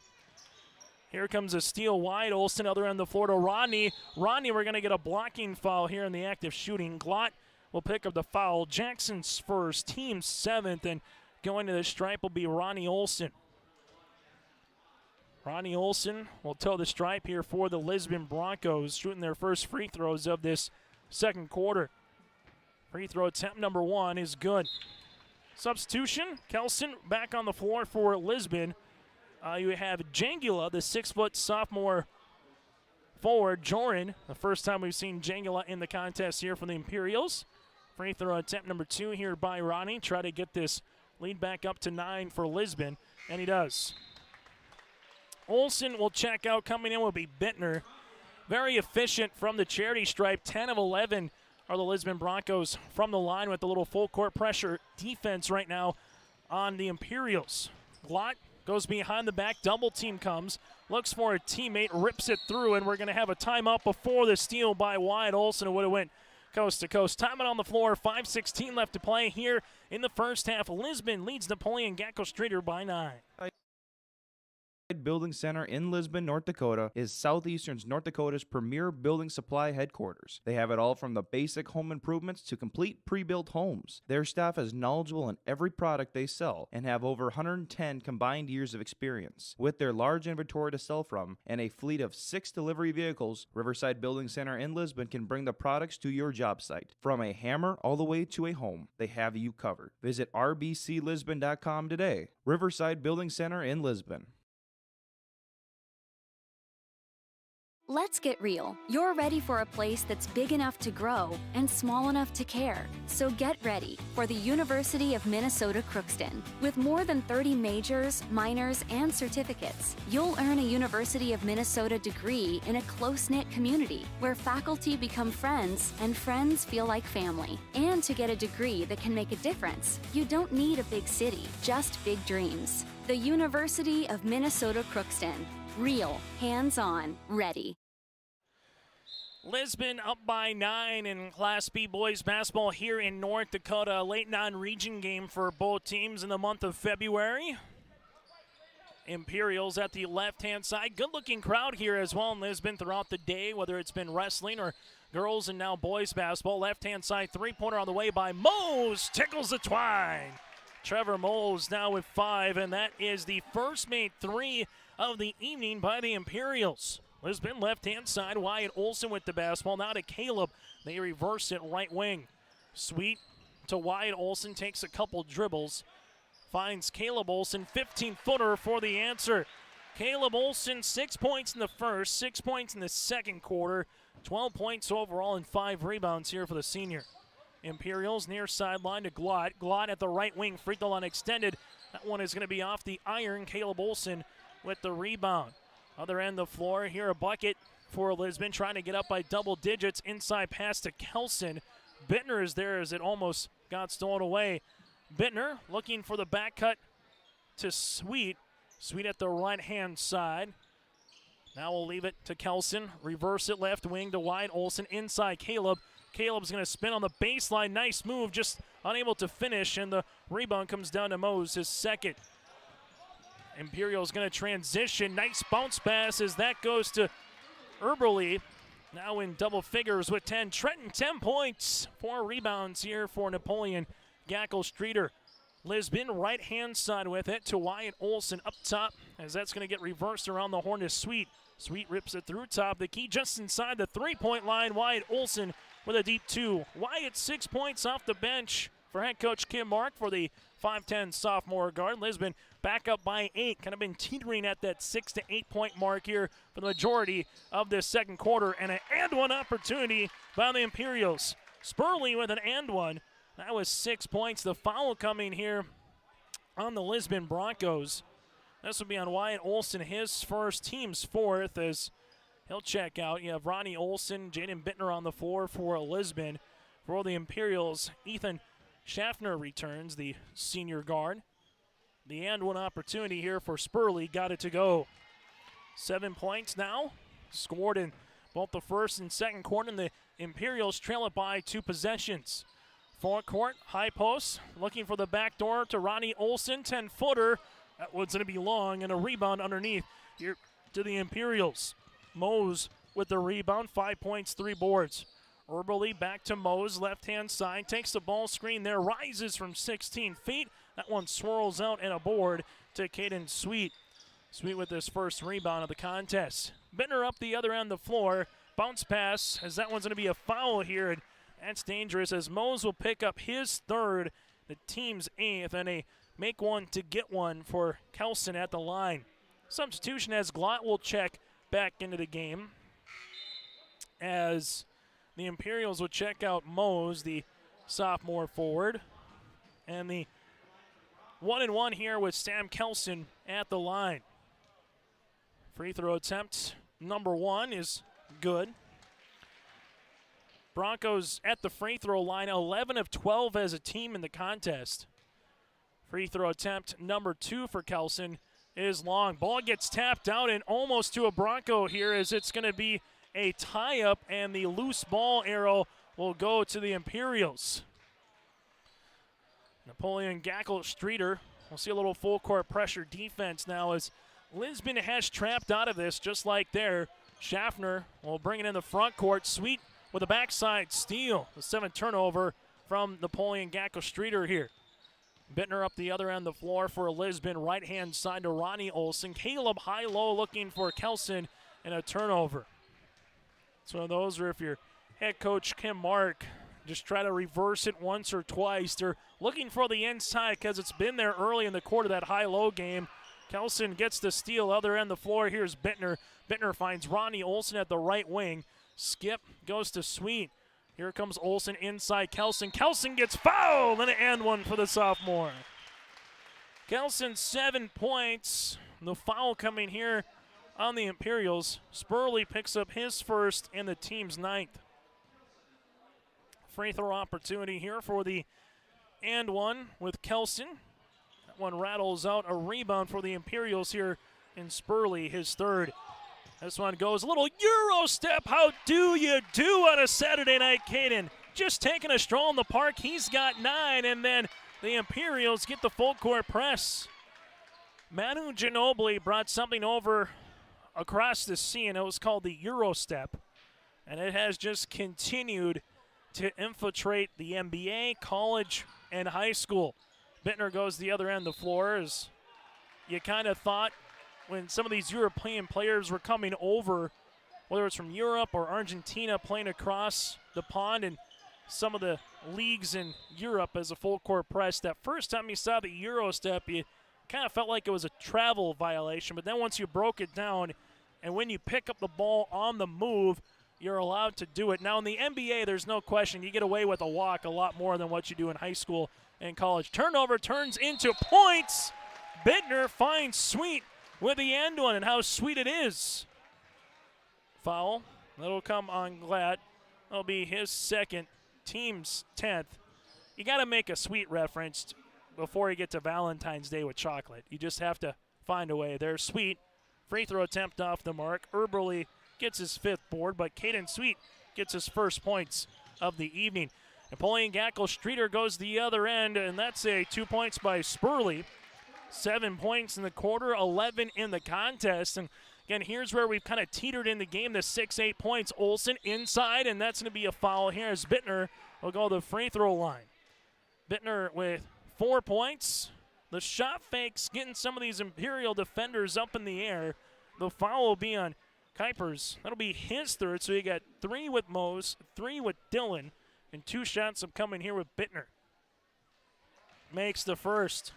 E: Here comes a steal wide. Olson, other end of the floor to Rodney. Rodney, we're going to get a blocking foul here in the act of shooting. Glott will pick up the foul. Jackson's first, team 7th, and going to the stripe will be Ronnie Olson. Ronnie Olson will toe the stripe here for the Lisbon Broncos, shooting their first free throws of this second quarter. Free throw attempt number 1 is good. Substitution, Kelson back on the floor for Lisbon. You have Jangula, the 6-foot sophomore forward. Joran, the first time we've seen Jangula in the contest here for the Imperials. Free throw attempt number 2 here by Ronnie. Try to get this lead back up to 9 for Lisbon, and he does. Olson will check out. Coming in will be Bittner. Very efficient from the charity stripe. 10 of 11 are the Lisbon Broncos from the line with a little full court pressure defense right now on the Imperials. Glott goes behind the back. Double team comes. Looks for a teammate. Rips it through, and we're going to have a timeout before the steal by Wyatt Olson. It would have went coast to coast. Timeout on the floor. 5:16 left to play here in the first half. Lisbon leads Napoleon Gackle Streeter by 9.
I: Building Center in Lisbon, North Dakota is Southeastern North Dakota's premier building supply headquarters. They have it all from the basic home improvements to complete pre-built homes. Their staff is knowledgeable in every product they sell and have over 110 combined years of experience. With their large inventory to sell from and a fleet of 6 delivery vehicles, Riverside Building Center in Lisbon can bring the products to your job site. From a hammer all the way to a home, they have you covered. Visit rbclisbon.com today. Riverside Building Center in Lisbon.
O: Let's get real. You're ready for a place that's big enough to grow and small enough to care. So get ready for the University of Minnesota Crookston. With more than 30 majors, minors, and certificates, you'll earn a University of Minnesota degree in a close-knit community where faculty become friends and friends feel like family. And to get a degree that can make a difference, you don't need a big city, just big dreams. The University of Minnesota Crookston. Real, hands-on, ready.
E: Lisbon up by 9 in Class B boys basketball here in North Dakota. Late non-region game for both teams in the month of February. Imperials at the left-hand side. Good-looking crowd here as well in Lisbon throughout the day, whether it's been wrestling or girls and now boys basketball. Left-hand side three-pointer on the way by Mose. Tickles the twine. Trevor Mose now with 5, and that is the first made 3 of the evening by the Imperials. Lisbon left-hand side, Wyatt Olson with the basketball. Now to Caleb. They reverse it right wing. Sweet to Wyatt Olson, takes a couple dribbles. Finds Caleb Olson, 15-footer for the answer. Caleb Olson, 6 points in the first, 6 points in the second quarter. 12 points overall and 5 rebounds here for the senior. Imperials near sideline to Glott. Glott at the right wing, free throw line extended. That one is going to be off the iron. Caleb Olson with the rebound. Other end of the floor, here a bucket for Lisbon, trying to get up by double digits. Inside pass to Kelson. Bittner is there as it almost got stolen away. Bittner looking for the back cut to Sweet. Sweet at the right-hand side. Now we'll leave it to Kelson. Reverse it left wing to Wyatt Olson. Inside Caleb. Caleb's going to spin on the baseline. Nice move, just unable to finish, and the rebound comes down to Mose, his second. Imperial's going to transition. Nice bounce pass as that goes to Eberle. Now in double figures with 10. Trenton, 10 points. 4 rebounds here for Napoleon. Gackle Streeter. Lisbon right-hand side with it to Wyatt Olson up top as that's going to get reversed around the horn to Sweet. Sweet rips it through top. The key just inside the three-point line. Wyatt Olson with a deep 2. Wyatt 6 points off the bench for head coach Kim Mark for the 5'10 sophomore guard. Lisbon back up by 8. Kind of been teetering at that 6 to 8 point mark here for the majority of this second quarter. And an and one opportunity by the Imperials. Spurley with an and one. That was 6 points. The foul coming here on the Lisbon Broncos. This will be on Wyatt Olson, his first, team's fourth, as he'll check out. You have Ronnie Olson, Jaden Bittner on the floor for Lisbon. For the Imperials, Ethan Schaffner returns, the senior guard. The and one opportunity here for Spurley. Got it to go. 7 points now. Scored in both the first and second quarter, and the Imperials trail it by 2 possessions. Forecourt, high post, looking for the back door to Ronnie Olson, 10-footer. That one's going to be long, and a rebound underneath here to the Imperials. Mose with the rebound, 5 points, 3 boards. Eberle back to Mose, left-hand side, takes the ball screen there, rises from 16 feet. That one swirls out and a board to Caden Sweet. Sweet with his first rebound of the contest. Bittner up the other end of the floor. Bounce pass, as that one's going to be a foul here. And that's dangerous as Mose will pick up his third, the team's 8th, and a make one to get one for Kelson at the line. Substitution as Glott will check back into the game, as the Imperials will check out Mose, the sophomore forward. And the 1-and-1 here with Sam Kelson at the line. Free throw attempt number 1 is good. Broncos at the free throw line, 11 of 12 as a team in the contest. Free throw attempt number 2 for Kelson is long. Ball gets tapped out and almost to a Bronco here, as it's going to be a tie-up, and the loose ball arrow will go to the Imperials. Napoleon Gackle Streeter. We'll see a little full court pressure defense now as Lisbon has trapped out of this just like there. Schaffner will bring it in the front court. Sweet with a backside steal. The 7th turnover from Napoleon Gackle Streeter here. Bittner up the other end of the floor for Lisbon. Right-hand side to Ronnie Olson. Caleb high-low looking for Kelson, and a turnover. So those are, if you're head coach Kim Mark, just try to reverse it once or twice. They're looking for the inside because it's been there early in the quarter, that high-low game. Kelson gets the steal, other end of the floor. Here's Bittner. Bittner finds Ronnie Olson at the right wing. Skip goes to Sweet. Here comes Olson inside Kelson. Kelson gets fouled, and an and one for the sophomore. Kelson 7 points. The foul coming here on the Imperials. Spurley picks up his first and the team's 9th. Free throw opportunity here for the and one with Kelson. That one rattles out. A rebound for the Imperials here in Spurley, his third. This one goes a little Euro step. How do you do on a Saturday night, Caden? Just taking a stroll in the park. He's got 9, and then the Imperials get the full court press. Manu Ginobili brought something over across the sea, and it was called the Euro step. And it has just continued to infiltrate the NBA, college, and high school. Bittner goes the other end of the floor, as you kind of thought when some of these European players were coming over, whether it's from Europe or Argentina, playing across the pond and some of the leagues in Europe as a full court press. That first time you saw the Euro step, you kind of felt like it was a travel violation, but then once you broke it down, and when you pick up the ball on the move, you're allowed to do it. Now in the NBA, there's no question, you get away with a walk a lot more than what you do in high school and college. Turnover turns into points. Bittner finds Sweet with the end one, and how sweet it is. Foul. That'll come on Glatt. That'll be his second, team's 10th. You got to make a Sweet reference before you get to Valentine's Day with chocolate. You just have to find a way. There's Sweet. Free throw attempt off the mark. Eberle gets his 5th board, but Caden Sweet gets his first points of the evening. Napoleon Gackle Streeter goes the other end, and that's a 2 points by Spurley. 7 points in the quarter, 11 in the contest. And again, here's where we've kind of teetered in the game, the 6-8 points. Olson inside, and that's going to be a foul here as Bittner will go to the free throw line. Bittner with 4 points. The shot fakes getting some of these Imperial defenders up in the air. The foul will be on Kuipers. That'll be his 3rd, so you got 3 with Mose, 3 with Dillon, and 2 shots of coming here with Bittner. Makes the first.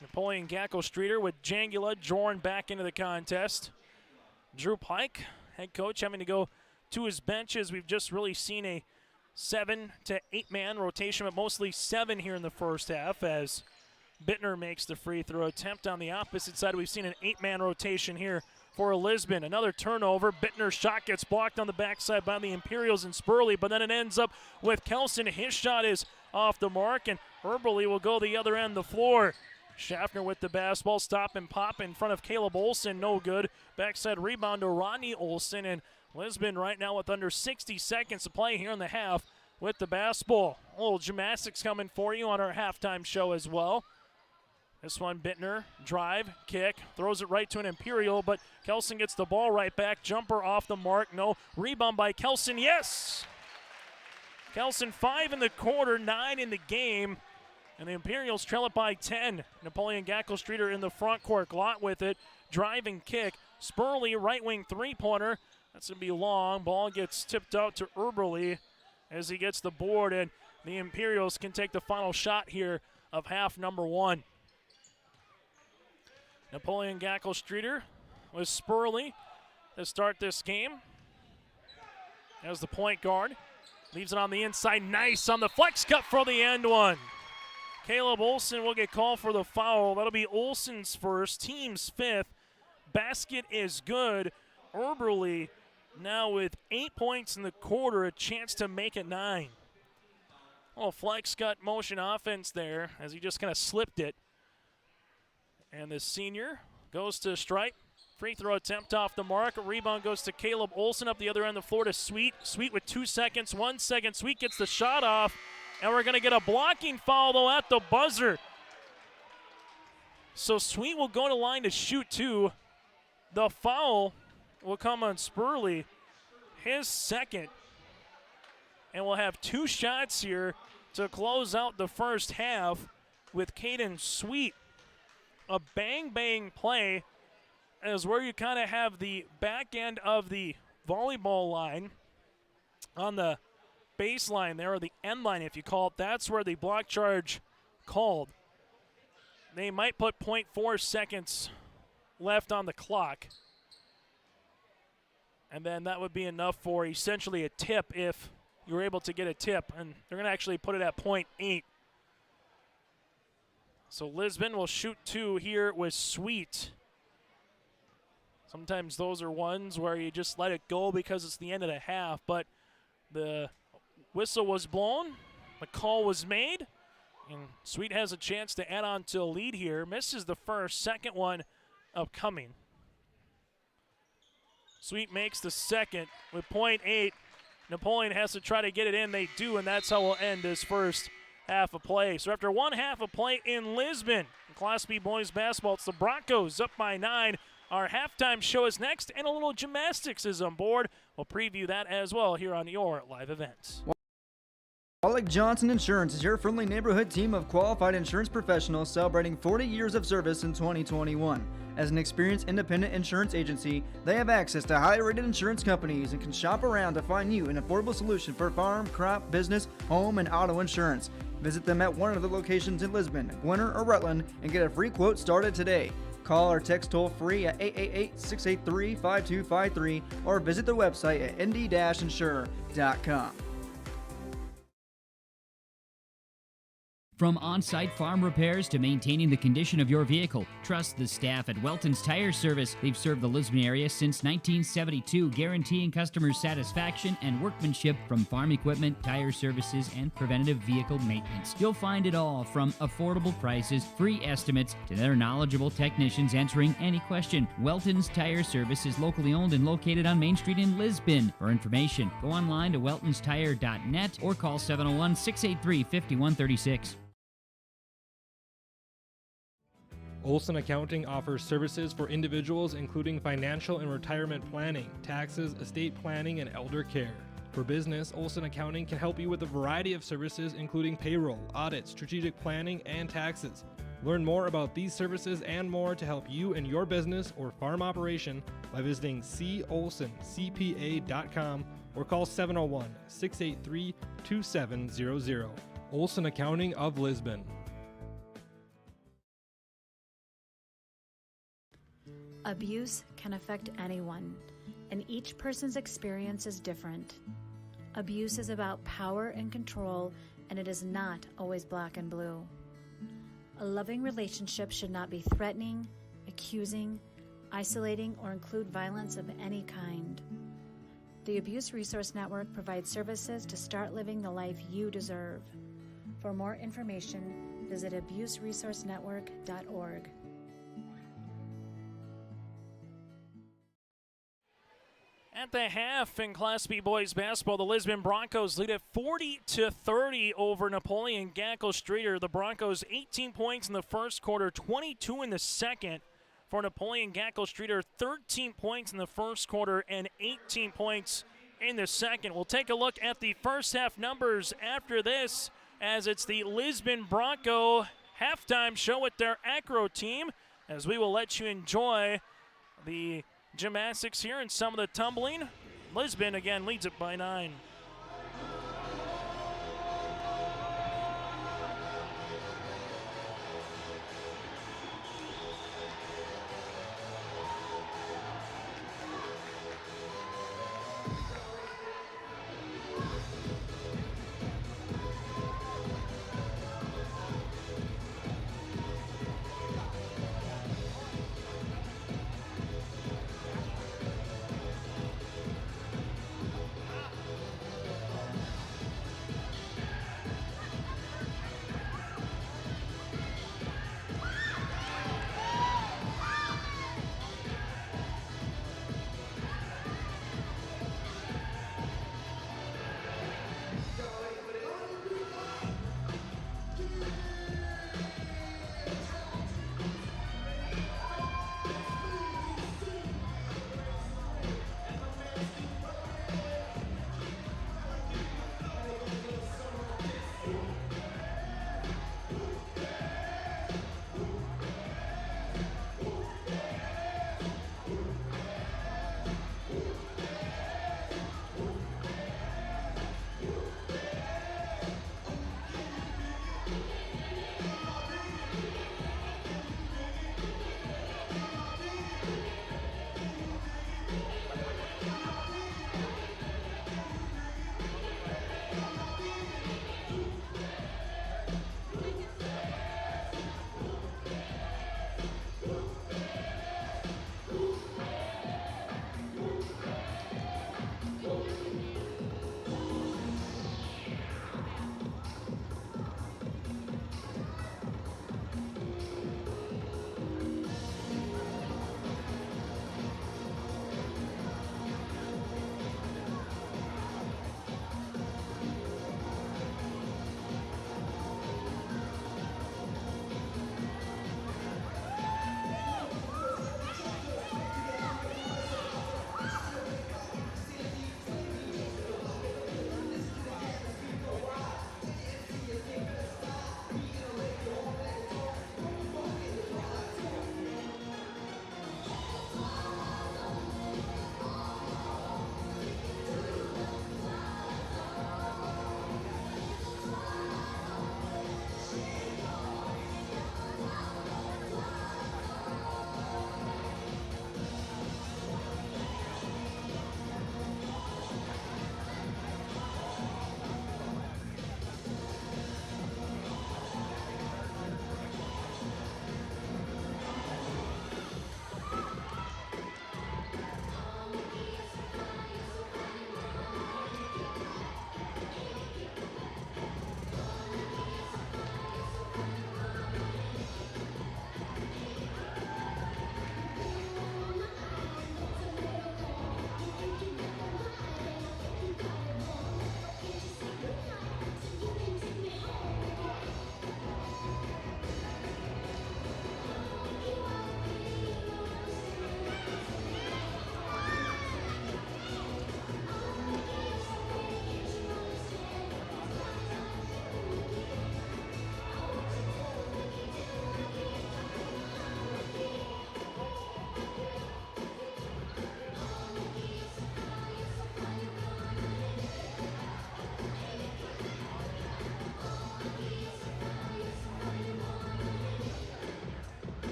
E: Napoleon Gackle Streeter with Jangula, Jorn back into the contest. Drew Pike, head coach, having to go to his bench as we've just really seen a 7 to 8 man rotation, but mostly 7 here in the first half as Bittner makes the free throw attempt. On the opposite side, we've seen an 8-man rotation here for Lisbon. Another turnover. Bittner's shot gets blocked on the backside by the Imperials and Spurley, but then it ends up with Kelson. His shot is off the mark, and Eberle will go the other end of the floor. Schaffner with the basketball, stop and pop in front of Caleb Olson, no good. Backside rebound to Ronnie Olson, and Lisbon right now with under 60 seconds to play here in the half with the basketball. A little gymnastics coming for you on our halftime show as well. This one, Bittner, drive, kick, throws it right to an Imperial, but Kelson gets the ball right back. Jumper off the mark, no. Rebound by Kelson, yes! Kelson 5 in the quarter, 9 in the game. And the Imperials trail it by 10. Napoleon Gackle Streeter in the front court. Glott with it. Driving kick. Spurley, right wing 3-pointer. That's going to be long. Ball gets tipped out to Eberle as he gets the board. And the Imperials can take the final shot here of half number 1. Napoleon Gackle Streeter with Spurley to start this game. As the point guard. Leaves it on the inside. Nice on the flex cut for the end one. Caleb Olson will get called for the foul. That'll be Olson's first, team's 5th. Basket is good. Eberle now with 8 points in the quarter, a chance to make it 9. Oh, flex cut motion offense there as he just kind of slipped it. And the senior goes to Stripe. Free throw attempt off the mark. A rebound goes to Caleb Olson up the other end of the floor to Sweet. Sweet with 2 seconds, 1 second. Sweet gets the shot off. And we're going to get a blocking foul, though, at the buzzer. So Sweet will go to line to shoot 2. The foul will come on Spurley, his 2nd. And we'll have 2 shots here to close out the first half with Caden Sweet. A bang-bang play is where you kind of have the back end of the volleyball line on the baseline there, or the end line if you call it. That's where the block charge called. They might put 0.4 seconds left on the clock. And then that would be enough for essentially a tip if you were able to get a tip. And they're going to actually put it at 0.8. So Lisbon will shoot 2 here with Sweet. Sometimes those are ones where you just let it go because it's the end of the half. But the whistle was blown, the call was made, and Sweet has a chance to add on to a lead here. Misses the first, second one upcoming. Sweet makes the second with .8. Napoleon has to try to get it in. They do, and that's how we'll end this first half of play. So after one half of play in Lisbon, in Class B boys basketball, it's the Broncos up by 9. Our halftime show is next, and a little gymnastics is on board. We'll preview that as well here on your live events.
D: Wallach Johnson Insurance is your friendly neighborhood team of qualified insurance professionals celebrating 40 years of service in 2021. As an experienced independent insurance agency, they have access to highly rated insurance companies and can shop around to find you an affordable solution for farm, crop, business, home, and auto insurance. Visit them at one of the locations in Lisbon, Winter, or Rutland and get a free quote started today. Call or text toll free at 888-683-5253 or visit their website at nd-insure.com.
P: From on-site farm repairs to maintaining the condition of your vehicle, trust the staff at Welton's Tire Service. They've served the Lisbon area since 1972, guaranteeing customers satisfaction and workmanship from farm equipment, tire services, and preventative vehicle maintenance. You'll find it all from affordable prices, free estimates, to their knowledgeable technicians answering any question. Welton's Tire Service is locally owned and located on Main Street in Lisbon. For information, go online to weltonstire.net or call 701-683-5136.
F: Olson Accounting offers services for individuals including financial and retirement planning, taxes, estate planning, and elder care. For business, Olson Accounting can help you with a variety of services including payroll, audit, strategic planning, and taxes. Learn more about these services and more to help you in your business or farm operation by visiting colsoncpa.com or call 701-683-2700. Olson Accounting of Lisbon.
K: Abuse can affect anyone, and each person's experience is different. Abuse is about power and control, and it is not always black and blue. A loving relationship should not be threatening, accusing, isolating, or include violence of any kind. The Abuse Resource Network provides services to start living the life you deserve. For more information, visit abuseresourcenetwork.org.
E: At the half in Class B boys basketball, the Lisbon Broncos lead at 40-30 over Napoleon Gackle Streeter. The Broncos 18 points in the first quarter, 22 in the second. For Napoleon Gackle Streeter, 13 points in the first quarter and 18 points in the second. We'll take a look at the first half numbers after this, as it's the Lisbon Bronco halftime show with their acro team, as we will let you enjoy the gymnastics here and some of the tumbling. Lisbon again leads it by 9.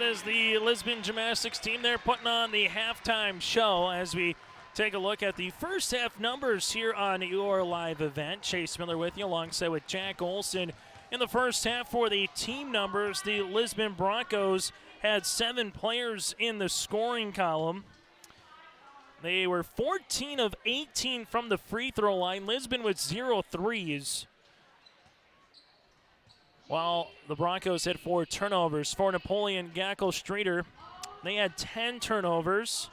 E: That is the Lisbon Gymnastics team. They're putting on the halftime show as we take a look at the first half numbers here on your live event. Chase Miller with you alongside with Jack Olson. In the first half for the team numbers, the Lisbon Broncos had 7 players in the scoring column. They were 14 of 18 from the free throw line. Lisbon with 0 threes. While the Broncos had 4 turnovers. For Napoleon, Gackle, Streeter, they had 10 turnovers.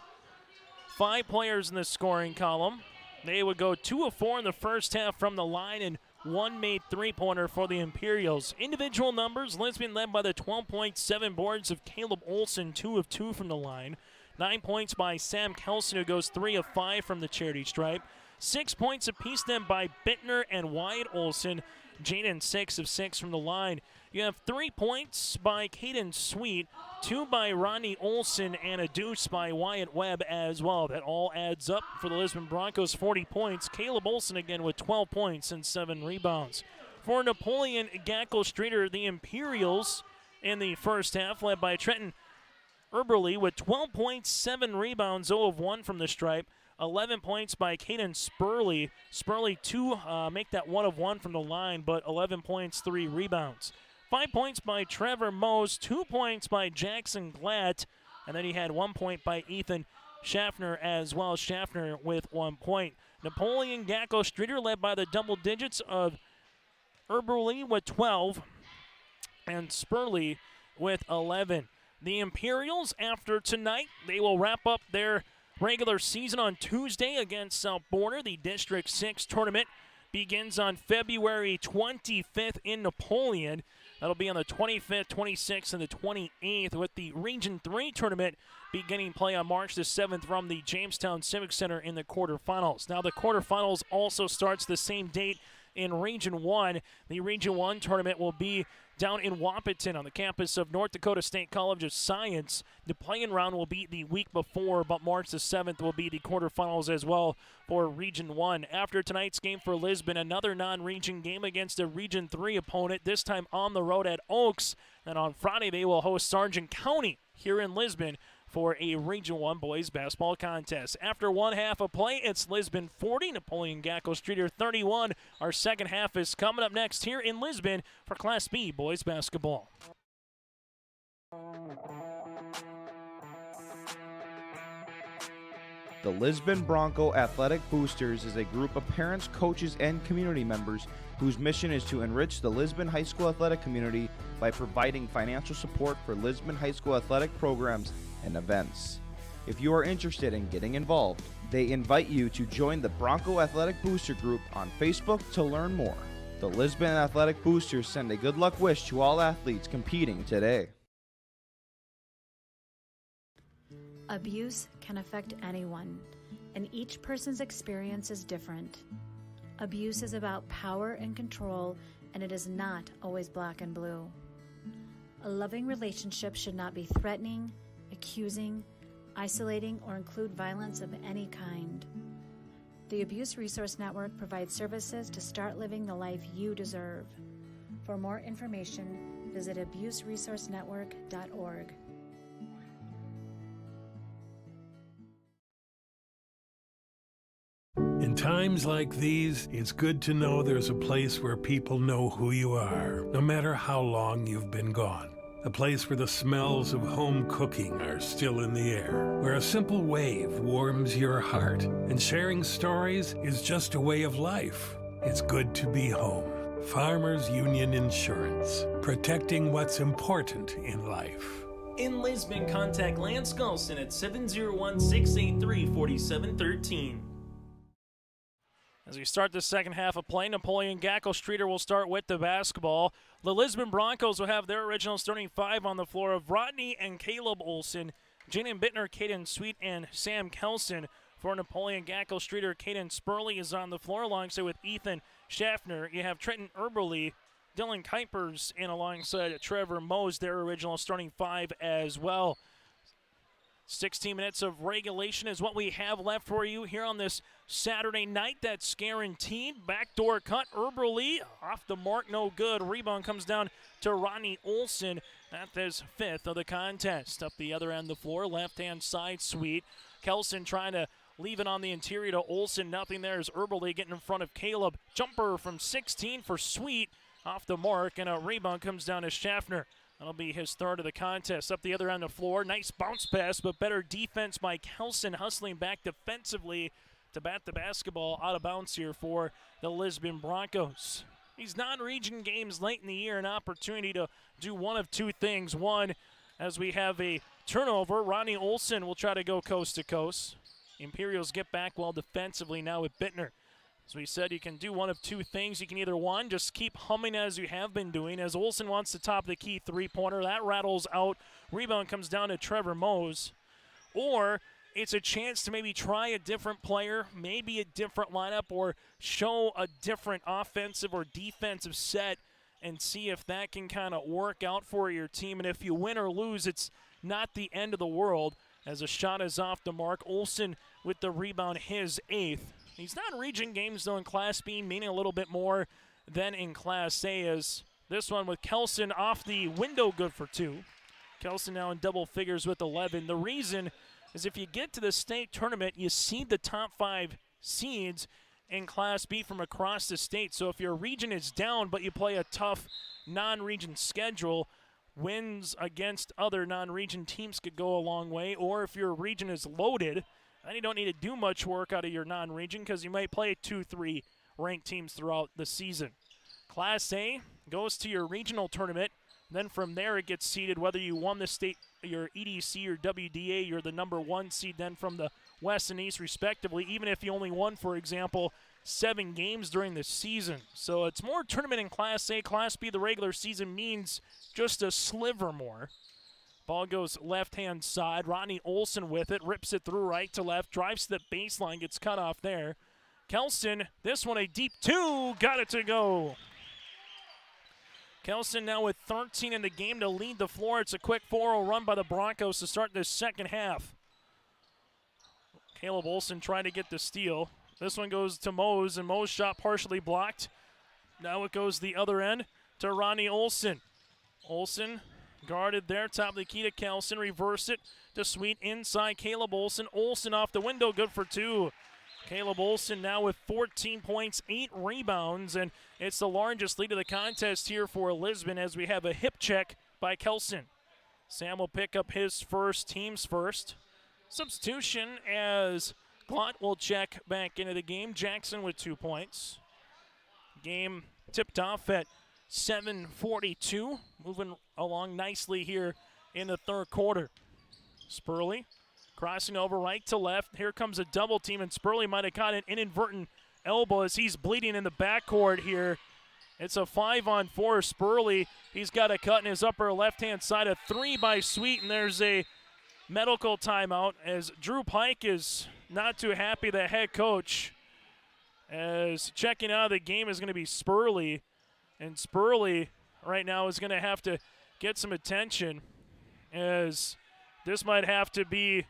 E: 5 players in the scoring column. They would go 2 of 4 in the first half from the line and 1 made three-pointer for the Imperials. Individual numbers, Lisbon led by the 12.7 boards of Caleb Olson, 2 of 2 from the line. 9 points by Sam Kelson, who goes 3 of 5 from the charity stripe. 6 points apiece then by Bittner and Wyatt Olson. Jaden 6 of 6 from the line. You have 3 points by Caden Sweet, 2 by Ronnie Olson, and a deuce by Wyatt Webb as well. That all adds up for the Lisbon Broncos, 40 points. Caleb Olson again with 12 points and 7 rebounds. For Napoleon, Gackle, Streeter, the Imperials in the first half, led by Trenton Eberle with 12 points, 7 rebounds, 0 of 1 from the stripe. 11 points by Caden Spurley. Spurley 2, make that 1 of 1 from the line, but 11 points, 3 rebounds. 5 points by Trevor Mose, 2 points by Jackson Glatt, and then he had 1 point by Ethan Schaffner as well. Schaffner with 1 point. Napoleon, Gackle, Streeter led by the double digits of Eberle with 12 and Spurley with 11. The Imperials, after tonight, they will wrap up their regular season on Tuesday against South Border. The District 6 tournament begins on February 25th in Napoleon. That'll be on the 25th, 26th, and the 28th, with the Region 3 tournament beginning play on March the 7th from the Jamestown Civic Center in the quarterfinals. Now, the quarterfinals also starts the same date in Region 1. The Region 1 tournament will be down in Wapaton on the campus of North Dakota State College of Science. The play-in round will be the week before, but March the 7th will be the quarterfinals as well for Region 1. After tonight's game for Lisbon, another non-region game against a Region 3 opponent, this time on the road at Oaks. And on Friday, they will host Sargent County here in Lisbon for a Region 1 boys basketball contest. After one half of play, it's Lisbon 40, Napoleon Gackle Streeter 31. Our second half is coming up next here in Lisbon for Class B boys basketball.
I: The Lisbon Bronco Athletic Boosters is a group of parents, coaches, and community members whose mission is to enrich the Lisbon High School athletic community by providing financial support for Lisbon High School athletic programs and events. If you are interested in getting involved, they invite you to join the Bronco Athletic Booster Group on Facebook to learn more. The Lisbon Athletic Boosters send a good luck wish to all athletes competing today.
K: Abuse can affect anyone, and each person's experience is different. Abuse is about power and control, and it is not always black and blue. A loving relationship should not be threatening, accusing, isolating, or include violence of any kind. The Abuse Resource Network provides services to start living the life you deserve. For more information, visit abuseresourcenetwork.org.
Q: In times like these, it's good to know there's a place where people know who you are, no matter how long you've been gone. A place where the smells of home cooking are still in the air, where a simple wave warms your heart, and sharing stories is just a way of life. It's good to be home. Farmers Union Insurance, protecting what's important in life.
E: In Lisbon, contact Lance Gulson at 701-683-4713. As we start the second half of play, Napoleon Gackle Streeter will start with the basketball. The Lisbon Broncos will have their original starting 5 on the floor of Rodney and Caleb Olson, Jaden Bittner, Caden Sweet, and Sam Kelson. For Napoleon Gackle Streeter, Caden Spurley is on the floor alongside with Ethan Schaffner. You have Trenton Eberle, Dylan Kuipers, and alongside Trevor Mose, their original starting 5 as well. 16 minutes of regulation is what we have left for you here on this Saturday night. That's guaranteed. Backdoor cut. Eberle off the mark, no good. Rebound comes down to Ronnie Olson. at his 5th of the contest. Up the other end of the floor, left-hand side, Sweet. Kelson trying to leave it on the interior to Olson. Nothing there as Eberle getting in front of Caleb. Jumper from 16 for Sweet. Off the mark, and a rebound comes down to Schaffner. That'll be his 3rd of the contest. Up the other end of the floor, nice bounce pass, but better defense by Kelson, hustling back defensively to bat the basketball out of bounds here for the Lisbon Broncos. These non-region games late in the year, an opportunity to do one of two things. One, as we have a turnover, Ronnie Olson will try to go coast to coast. Imperials get back well defensively now with Bittner. As we said, you can do one of two things. You can either, one, just keep humming as you have been doing, as Olson wants to top the key three-pointer. That rattles out. Rebound comes down to Trevor Mose. Or it's a chance to maybe try a different player, maybe a different lineup, or show a different offensive or defensive set and see if that can kind of work out for your team. And if you win or lose, it's not the end of the world, as a shot is off the mark. Olson with the rebound, his 8th. These non-region games, though, in Class B meaning a little bit more than in Class A, as this one with Kelson off the window, good for 2. Kelson now in double figures with 11. The reason is if you get to the state tournament, you seed the top 5 seeds in Class B from across the state. So if your region is down but you play a tough non-region schedule, wins against other non-region teams could go a long way. Or if your region is loaded, then you don't need to do much work out of your non-region because you might play 2-3 ranked teams throughout the season. Class A goes to your regional tournament. Then from there it gets seeded whether you won the state, your EDC or WDA, you're the number 1 seed then from the West and East respectively, even if you only won, for example, 7 games during the season. So it's more tournament in Class A. Class B, the regular season means just a sliver more. Ball goes left-hand side. Ronnie Olson with it, rips it through right to left, drives to the baseline, gets cut off there. Kelson, this one a deep 2, got it to go. Kelson now with 13 in the game to lead the floor. It's a quick 4-0 run by the Broncos to start this second half. Caleb Olson trying to get the steal. This one goes to Mose, and Mose shot partially blocked. Now it goes the other end to Ronnie Olson. Olson guarded there, top of the key to Kelson, reverse it to Sweet inside Caleb Olson. Olson off the window, good for 2. Caleb Olson now with 14 points, 8 rebounds, and it's the largest lead of the contest here for Lisbon as we have a hip check by Kelson. Sam will pick up his first, team's first. Substitution as Glott will check back into the game. Jackson with 2 points. Game tipped off at 7:42, moving along nicely here in the third quarter. Spurley crossing over right to left. Here comes a double team, and Spurley might have caught an inadvertent elbow as he's bleeding in the backcourt here. It's a 5-on-4. Spurley, he's got a cut in his upper left-hand side. A 3 by Sweet, and there's a medical timeout as Drew Pike is not too happy, the head coach, as checking out of the game is going to be Spurley. And Spurley right now is going to have to get some attention, as this might have to be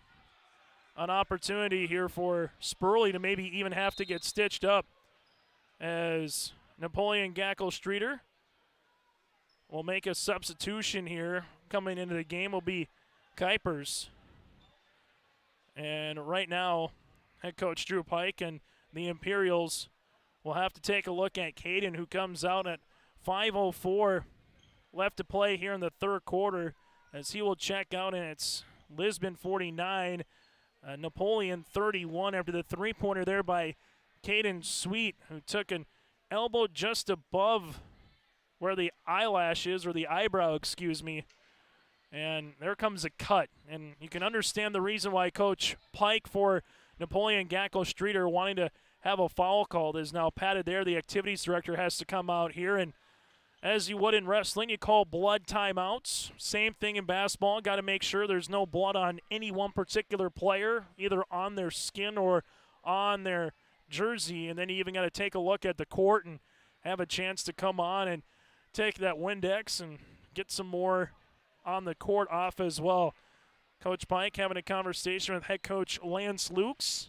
E: an opportunity here for Spurley to maybe even have to get stitched up, as Napoleon Gackle Streeter will make a substitution here. Coming into the game will be Kuipers. And right now, head coach Drew Pike and the Imperials will have to take a look at Caden, who comes out at 5:04 left to play here in the third quarter, as he will check out, and it's Lisbon 49, Napoleon 31 after the three-pointer there by Caden Sweet, who took an elbow just above where the eyelash is, or the eyebrow, excuse me. And there comes a cut. And you can understand the reason why Coach Pike for Napoleon Gackle Streeter wanting to have a foul called is now padded there. The activities director has to come out here, and as you would in wrestling, you call blood timeouts. Same thing in basketball. Got to make sure there's no blood on any one particular player, either on their skin or on their jersey. And then you even got to take a look at the court and have a chance to come on and take that Windex and get some more on the court off as well. Coach Pike having a conversation with head coach Lance Lukes.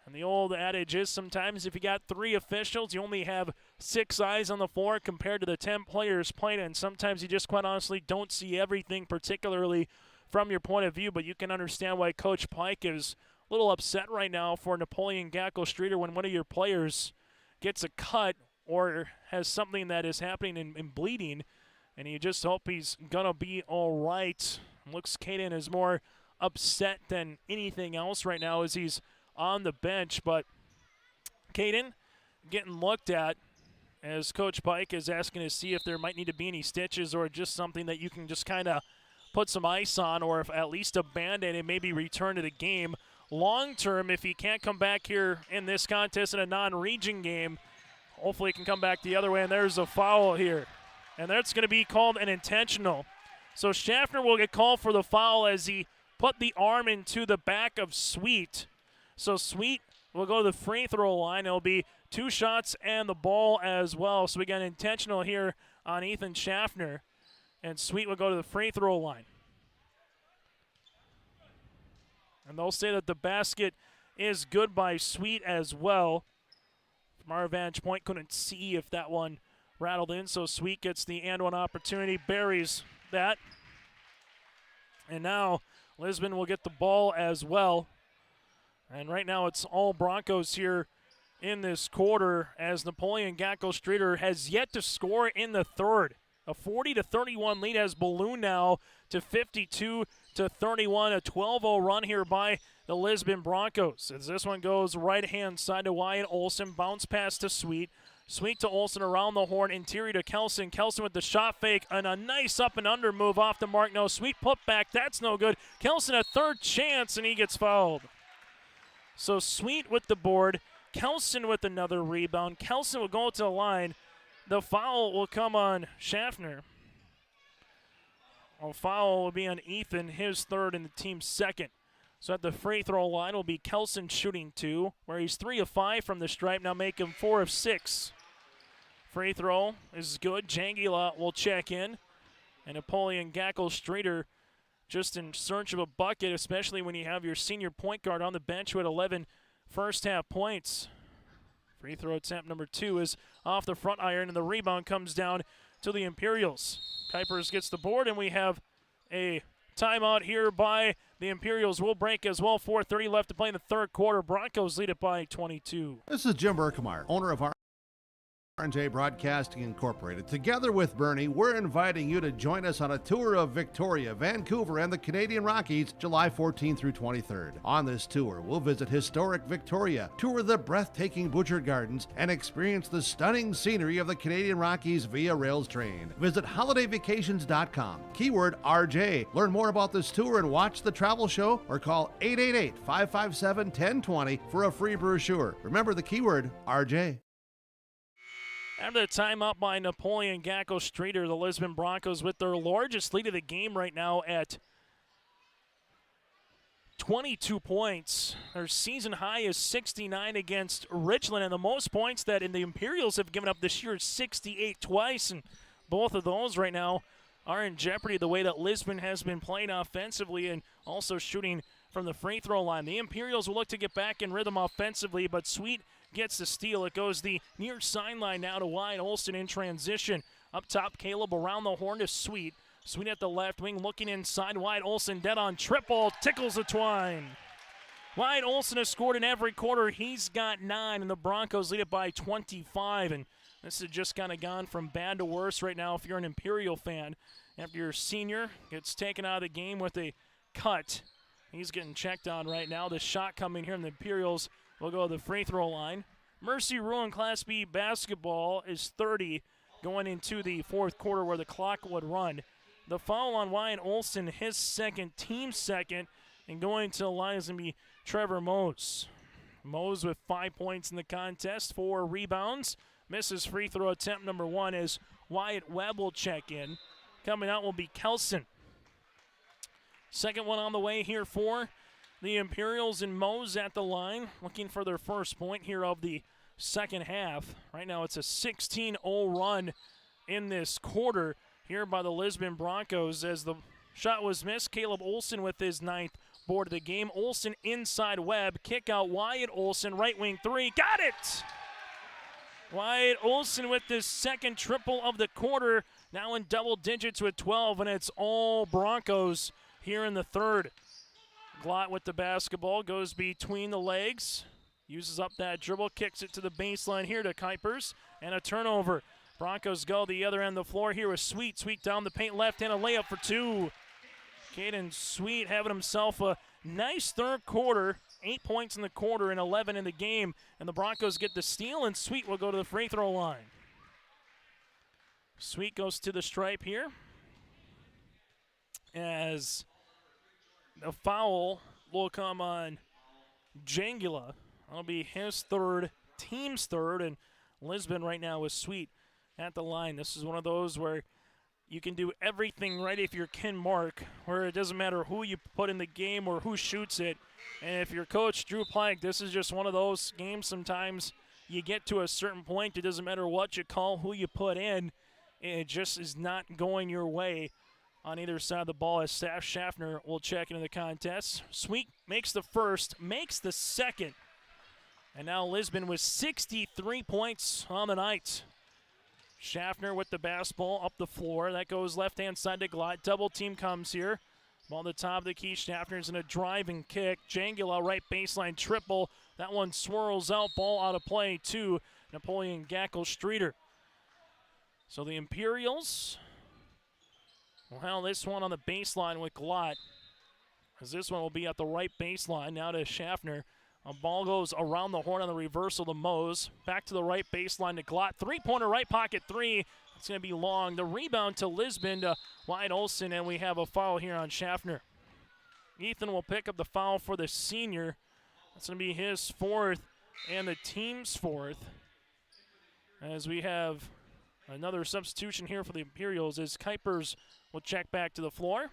E: And the old adage is sometimes if you got 3 officials, you only have 6 eyes on the floor compared to the 10 players playing, and sometimes you just quite honestly don't see everything, particularly from your point of view, but you can understand why Coach Pike is a little upset right now for Napoleon Gackle Streeter when one of your players gets a cut or has something that is happening and bleeding, and you just hope he's going to be all right. Looks Caden is more upset than anything else right now as he's on the bench, but Caden getting looked at as Coach Pike is asking to see if there might need to be any stitches or just something that you can just kind of put some ice on, or if at least a Band-Aid and maybe return to the game. Long term, if he can't come back here in this contest in a non-region game, hopefully he can come back the other way, and there's a foul here. And that's going to be called an intentional. So Schaffner will get called for the foul as he put the arm into the back of Sweet. So Sweet will go to the free throw line. It'll be 2 shots and the ball as well. So we got an intentional here on Ethan Schaffner. And Sweet will go to the free throw line. And they'll say that the basket is good by Sweet as well. From our vantage point, couldn't see if that one rattled in. So Sweet gets the and one opportunity, buries that. And now Lisbon will get the ball as well. And right now it's all Broncos here in this quarter as Napoleon Gackle Streeter has yet to score in the third. A 40-31 lead has ballooned now to 52-31. A 12-0 run here by the Lisbon Broncos. As this one goes right-hand side to Wyatt Olson. Bounce pass to Sweet. Sweet to Olson around the horn. Interior to Kelson. Kelson with the shot fake and a nice up and under move off the mark. No, Sweet put back. That's no good. Kelson a third chance and he gets fouled. So Sweet with the board. Kelson with another rebound. Kelson will go to the line. The foul will come on Schaffner. A foul will be on Ethan, his third and the team's second. So at the free throw line will be Kelson shooting 2, where he's 3 of 5 from the stripe, now make him 4 of 6. Free throw is good. Jangila will check in. And Napoleon Gackle Streeter just in search of a bucket, especially when you have your senior point guard on the bench who had 11 first half points. Free throw attempt number 2 is off the front iron, and the rebound comes down to the Imperials. Kuipers gets the board, and we have a timeout here by the Imperials. Will break as well. 4:30 left to play in the third quarter. Broncos lead it by 22.
B: This is Jim Berkmeyer, owner of R&J Broadcasting Incorporated. Together with Bernie, we're inviting you to join us on a tour of Victoria, Vancouver, and the Canadian Rockies, July 14th through 23rd. On this tour, we'll visit historic Victoria, tour the breathtaking Butcher Gardens, and experience the stunning scenery of the Canadian Rockies via rails train. Visit holidayvacations.com, keyword RJ. Learn more about this tour and watch the travel show, or call 888-557-1020 for a free brochure. Remember the keyword RJ.
E: After the timeout by Napoleon Gackle Streeter, the Lisbon Broncos with their largest lead of the game right now at 22 points. Their season high is 69 against Richland, and the most points that the Imperials have given up this year is 68 twice, and both of those right now are in jeopardy the way that Lisbon has been playing offensively and also shooting from the free throw line. The Imperials will look to get back in rhythm offensively, but Sweet gets the steal. It goes the near sideline now to Wyatt Olson in transition. Up top, Caleb around the horn to Sweet. Sweet at the left wing looking inside. Wyatt Olson dead on triple. Tickles the twine. Wyatt Olson has scored in every quarter. He's got 9, and the Broncos lead it by 25. And this has just kind of gone from bad to worse right now if you're an Imperial fan. After your senior gets taken out of the game with a cut. He's getting checked on right now. The shot coming here in the Imperials will go to the free throw line. Mercy Ruin Class B basketball is 30 going into the fourth quarter where the clock would run. The foul on Wyatt Olson, his second, team second, and going to the line is going to be Trevor Mose. Mose with 5 points in the contest, 4 rebounds. Misses free throw attempt number 1 as Wyatt Webb will check in. Coming out will be Kelson. Second one on the way here for the Imperials, and Mose at the line, looking for their first point here of the second half. Right now it's a 16-0 run in this quarter here by the Lisbon Broncos as the shot was missed. Caleb Olson with his 9th board of the game. Olson inside Webb, kick out Wyatt Olson, right wing 3, got it! Wyatt Olson with the second triple of the quarter, now in double digits with 12, and it's all Broncos here in the third. Glott with the basketball, goes between the legs, uses up that dribble, kicks it to the baseline here to Kuipers, and a turnover. Broncos go the other end of the floor here with Sweet. Sweet down the paint left, and a layup for two. Caden Sweet having himself a nice third quarter. 8 points in the quarter and 11 in the game. And the Broncos get the steal, and Sweet will go to the free throw line. Sweet goes to the stripe here as the foul will come on Jangula. That'll be his third, team's third, and Lisbon right now is Sweet at the line. This is one of those where you can do everything right if you're Ken Mark, where it doesn't matter who you put in the game or who shoots it. And if you're Coach Drew Plank, this is just one of those games sometimes you get to a certain point. It doesn't matter what you call, who you put in. It just is not going your way on either side of the ball, as Staff Schaffner will check into the contest. Sweet makes the first, makes the second. And now Lisbon with 63 points on the night. Schaffner with the basketball up the floor. That goes left-hand side to Glott. Double team comes here. Ball to the top of the key. Schaffner's in a driving kick. Jangula right baseline triple. That one swirls out. Ball out of play to Napoleon Gackle Streeter. So the Imperials will handle this one on the baseline with Glott, as this one will be at the right baseline. Now to Schaffner. A ball goes around the horn on the reversal to Mose. Back to the right baseline to Glott. Three-pointer right pocket three. It's going to be long. The rebound to Lisbon to Wyatt Olson, and we have a foul here on Schaffner. Ethan will pick up the foul for the senior. That's going to be his fourth and the team's fourth. As we have another substitution here for the Imperials, as Kuipers will check back to the floor.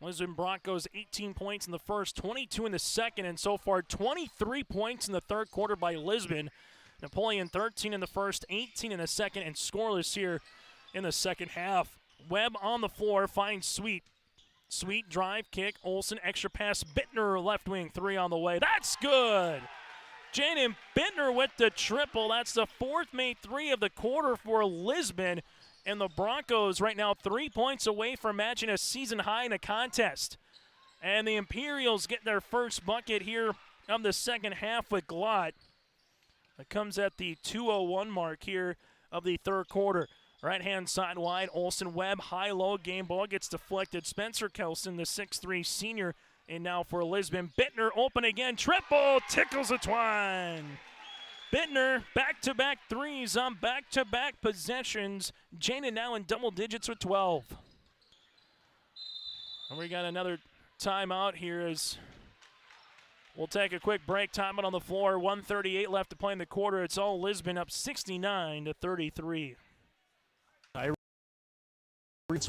E: Lisbon Broncos 18 points in the first, 22 in the second, and so far 23 points in the third quarter by Lisbon. Napoleon 13 in the first, 18 in the second, and scoreless here in the second half. Webb on the floor finds Sweet. Sweet drive, kick, Olson, extra pass, Bittner left wing three on the way. That's good! Jaden Bittner with the triple. That's the fourth made three of the quarter for Lisbon. And the Broncos right now 3 points away from matching a season high in the contest. And the Imperials get their first bucket here of the second half with Glott. It comes at the 2:01 mark here of the third quarter. Right-hand side wide, Olson, Webb, high-low, game ball gets deflected. Spencer Kelson, the 6'3 senior, and now for Lisbon. Bittner open again, triple, tickles the twine. Bittner, back-to-back threes on back-to-back possessions. Jaden now in double digits with 12. And we got another timeout here as we'll take a quick break. Timeout on the floor, 1:38 left to play in the quarter. It's all Lisbon up 69-33.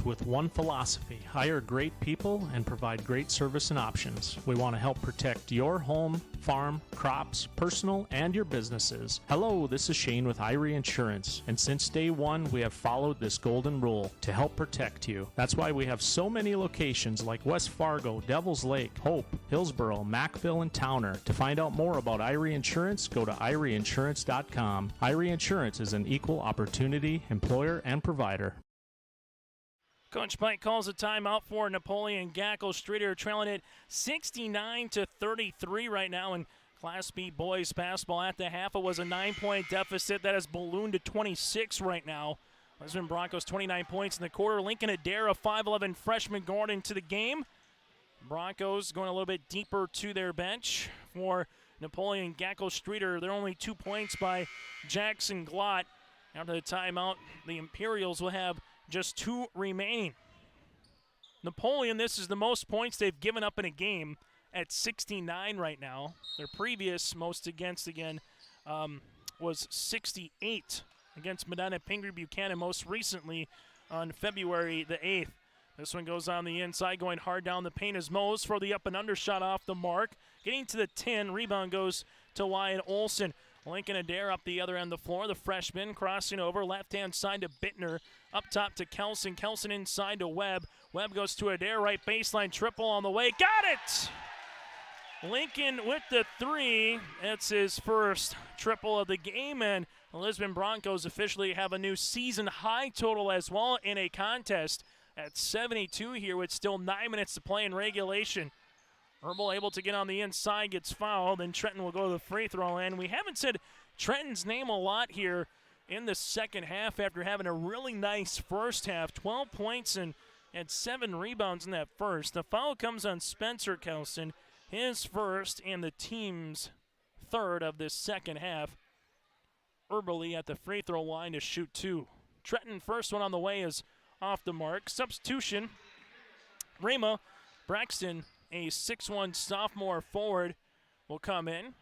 R: With one philosophy: hire great people and provide great service and options. We want to help protect your home, farm, crops, personal, and your businesses. Hello, this is Shane with Irie Insurance, and since day one we have followed this golden rule to help protect you. That's why we have so many locations like West Fargo, Devils Lake, Hope, Hillsboro, Mackville, and Towner. To find out more about Irie Insurance, go to IrieInsurance.com. Irie Insurance is an equal opportunity employer and provider.
E: Coach Pike calls a timeout for Napoleon Gackle Streeter, trailing it 69-33 right now in Class B boys basketball. At the half, it was a 9-point deficit that has ballooned to 26 right now. Lisbon Broncos 29 points in the quarter. Lincoln Adair, a 5'11 freshman guard into the game. Broncos going a little bit deeper to their bench for Napoleon Gackle Streeter. They're only 2 points by Jackson Glott. After the timeout, the Imperials will have just 2 remaining. Napoleon, this is the most points they've given up in a game at 69 right now. Their previous most against, again, was 68 against Medina Pingree Buchanan, most recently on February the 8th. This one goes on the inside, going hard down the paint as Mose for the up and under shot off the mark. Getting to the 10, rebound goes to Wyatt Olson. Lincoln Adair up the other end of the floor. The freshman crossing over, left-hand side to Bittner. Up top to Kelson. Kelson inside to Webb. Webb goes to Adair, right baseline triple on the way. Got it! Lincoln with the three. It's his first triple of the game, and the Lisbon Broncos officially have a new season high total as well in a contest at 72 here with still 9 minutes to play in regulation. Herbal able to get on the inside, gets fouled, and Trenton will go to the free throw line. We haven't said Trenton's name a lot here in the second half after having a really nice first half, 12 points and 7 rebounds in that first. The foul comes on Spencer Kelson, his first and the team's third of this second half. Herbally at the free throw line to shoot 2. Trenton, first one on the way, is off the mark. Substitution, Rama Braxton, a 6'1" sophomore forward, will come in.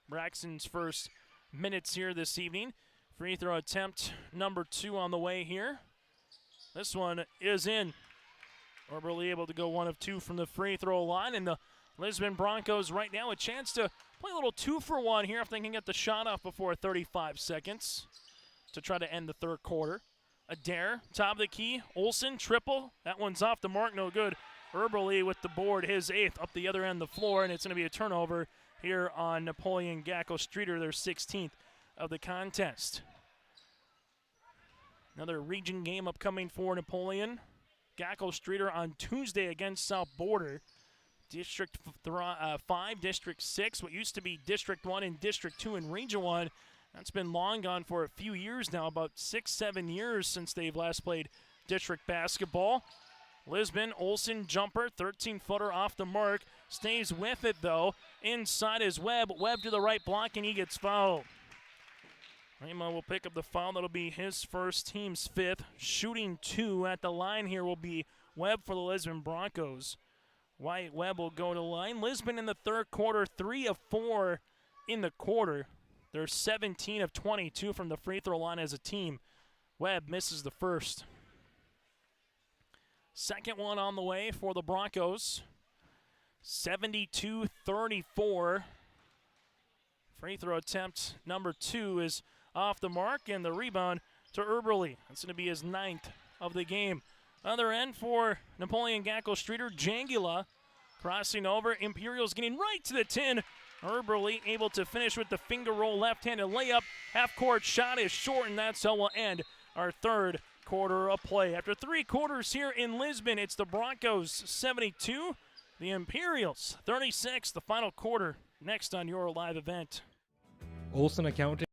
E: Braxton's first minutes here this evening. Free throw attempt number 2 on the way here. This one is in. Herbally able to go 1 of 2 from the free throw line, and the Lisbon Broncos right now a chance to play a little 2-for-1 here if they can get the shot off before 35 seconds to try to end the third quarter. Adair, top of the key. Olson, triple. That one's off the mark, no good. Herbally with the board, his 8th up the other end of the floor, and it's going to be a turnover here on Napoleon Gackle Streeter, their 16th of the contest. Another region game upcoming for Napoleon Gackle Streeter on Tuesday against South Border. District 5, District 6, what used to be District 1 and District 2 in Region 1. That's been long gone for a few years now, about 6-7 years since they've last played district basketball. Lisbon, Olson, jumper, 13-footer off the mark. Stays with it, though. Inside is Webb. Webb to the right block, and he gets fouled. Raymond will pick up the foul. That'll be his first, team's 5th. Shooting 2 at the line here will be Webb for the Lisbon Broncos. Wyatt Webb will go to the line. Lisbon in the third quarter, 3 of 4 in the quarter. They're 17 of 22 from the free throw line as a team. Webb misses the first. Second one on the way for the Broncos. 72-34. Free throw attempt number 2 is off the mark, and the rebound to Herbally. That's going to be his 9th of the game. Other end for Napoleon Gackle Streeter, Jangula crossing over. Imperials getting right to the tin. Herbally able to finish with the finger roll left-handed layup. Half-court shot is short, and that's how we'll end our third quarter of play. After 3 quarters here in Lisbon, it's the Broncos 72, the Imperials 36. The final quarter next on your live event.
F: Olson Accounting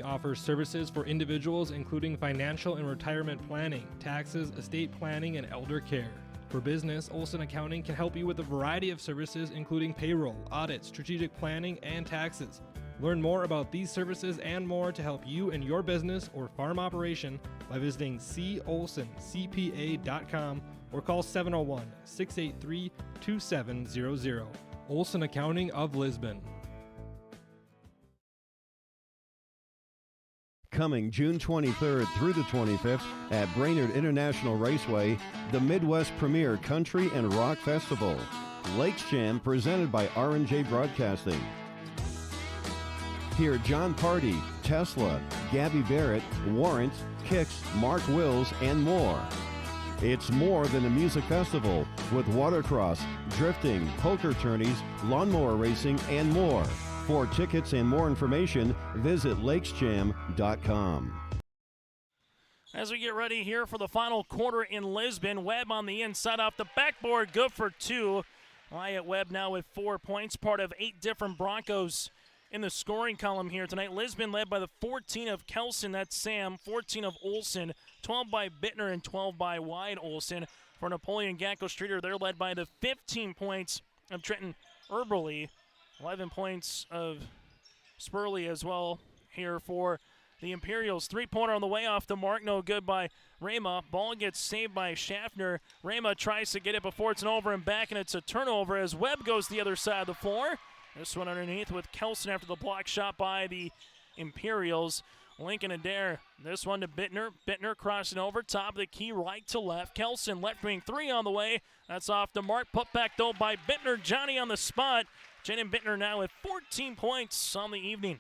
F: offers services for individuals including financial and retirement planning, taxes, estate planning, and elder care. For business, Olson Accounting can help you with a variety of services including payroll, audit, strategic planning, and taxes. Learn more about these services and more to help you and your business or farm operation by visiting colsoncpa.com or call 701-683-2700. Olson Accounting of Lisbon.
G: Coming June 23rd through the 25th at Brainerd International Raceway, the Midwest Premier Country and Rock Festival. Lakes Jam presented by R&J Broadcasting. Hear John Party, Tesla, Gabby Barrett, Warrant, Kicks, Mark Wills, and more. It's more than a music festival with watercross, drifting, poker tourneys, lawnmower racing, and more. For tickets and more information, visit lakesjam.com.
E: As we get ready here for the final quarter in Lisbon, Webb on the inside off the backboard, good for 2. Wyatt Webb now with 4 points, part of 8 different Broncos in the scoring column here tonight. Lisbon led by the 14 of Kelson, that's Sam, 14 of Olson, 12 by Bittner, and 12 by Wyatt Olson. For Napoleon Gackle Streeter, they're led by the 15 points of Trenton Herbally, 11 points of Spurley as well here for the Imperials. 3-pointer on the way off the mark, no good by Rama. Ball gets saved by Schaffner. Rama tries to get it before it's an over and back, and it's a turnover as Webb goes the other side of the floor. This one underneath with Kelson after the block shot by the Imperials. Lincoln Adair. This one to Bittner. Bittner crossing over, top of the key, right to left. Kelson left wing 3 on the way. That's off the mark. Put back though by Bittner. Johnny on the spot. Jaden Bittner now with 14 points on the evening.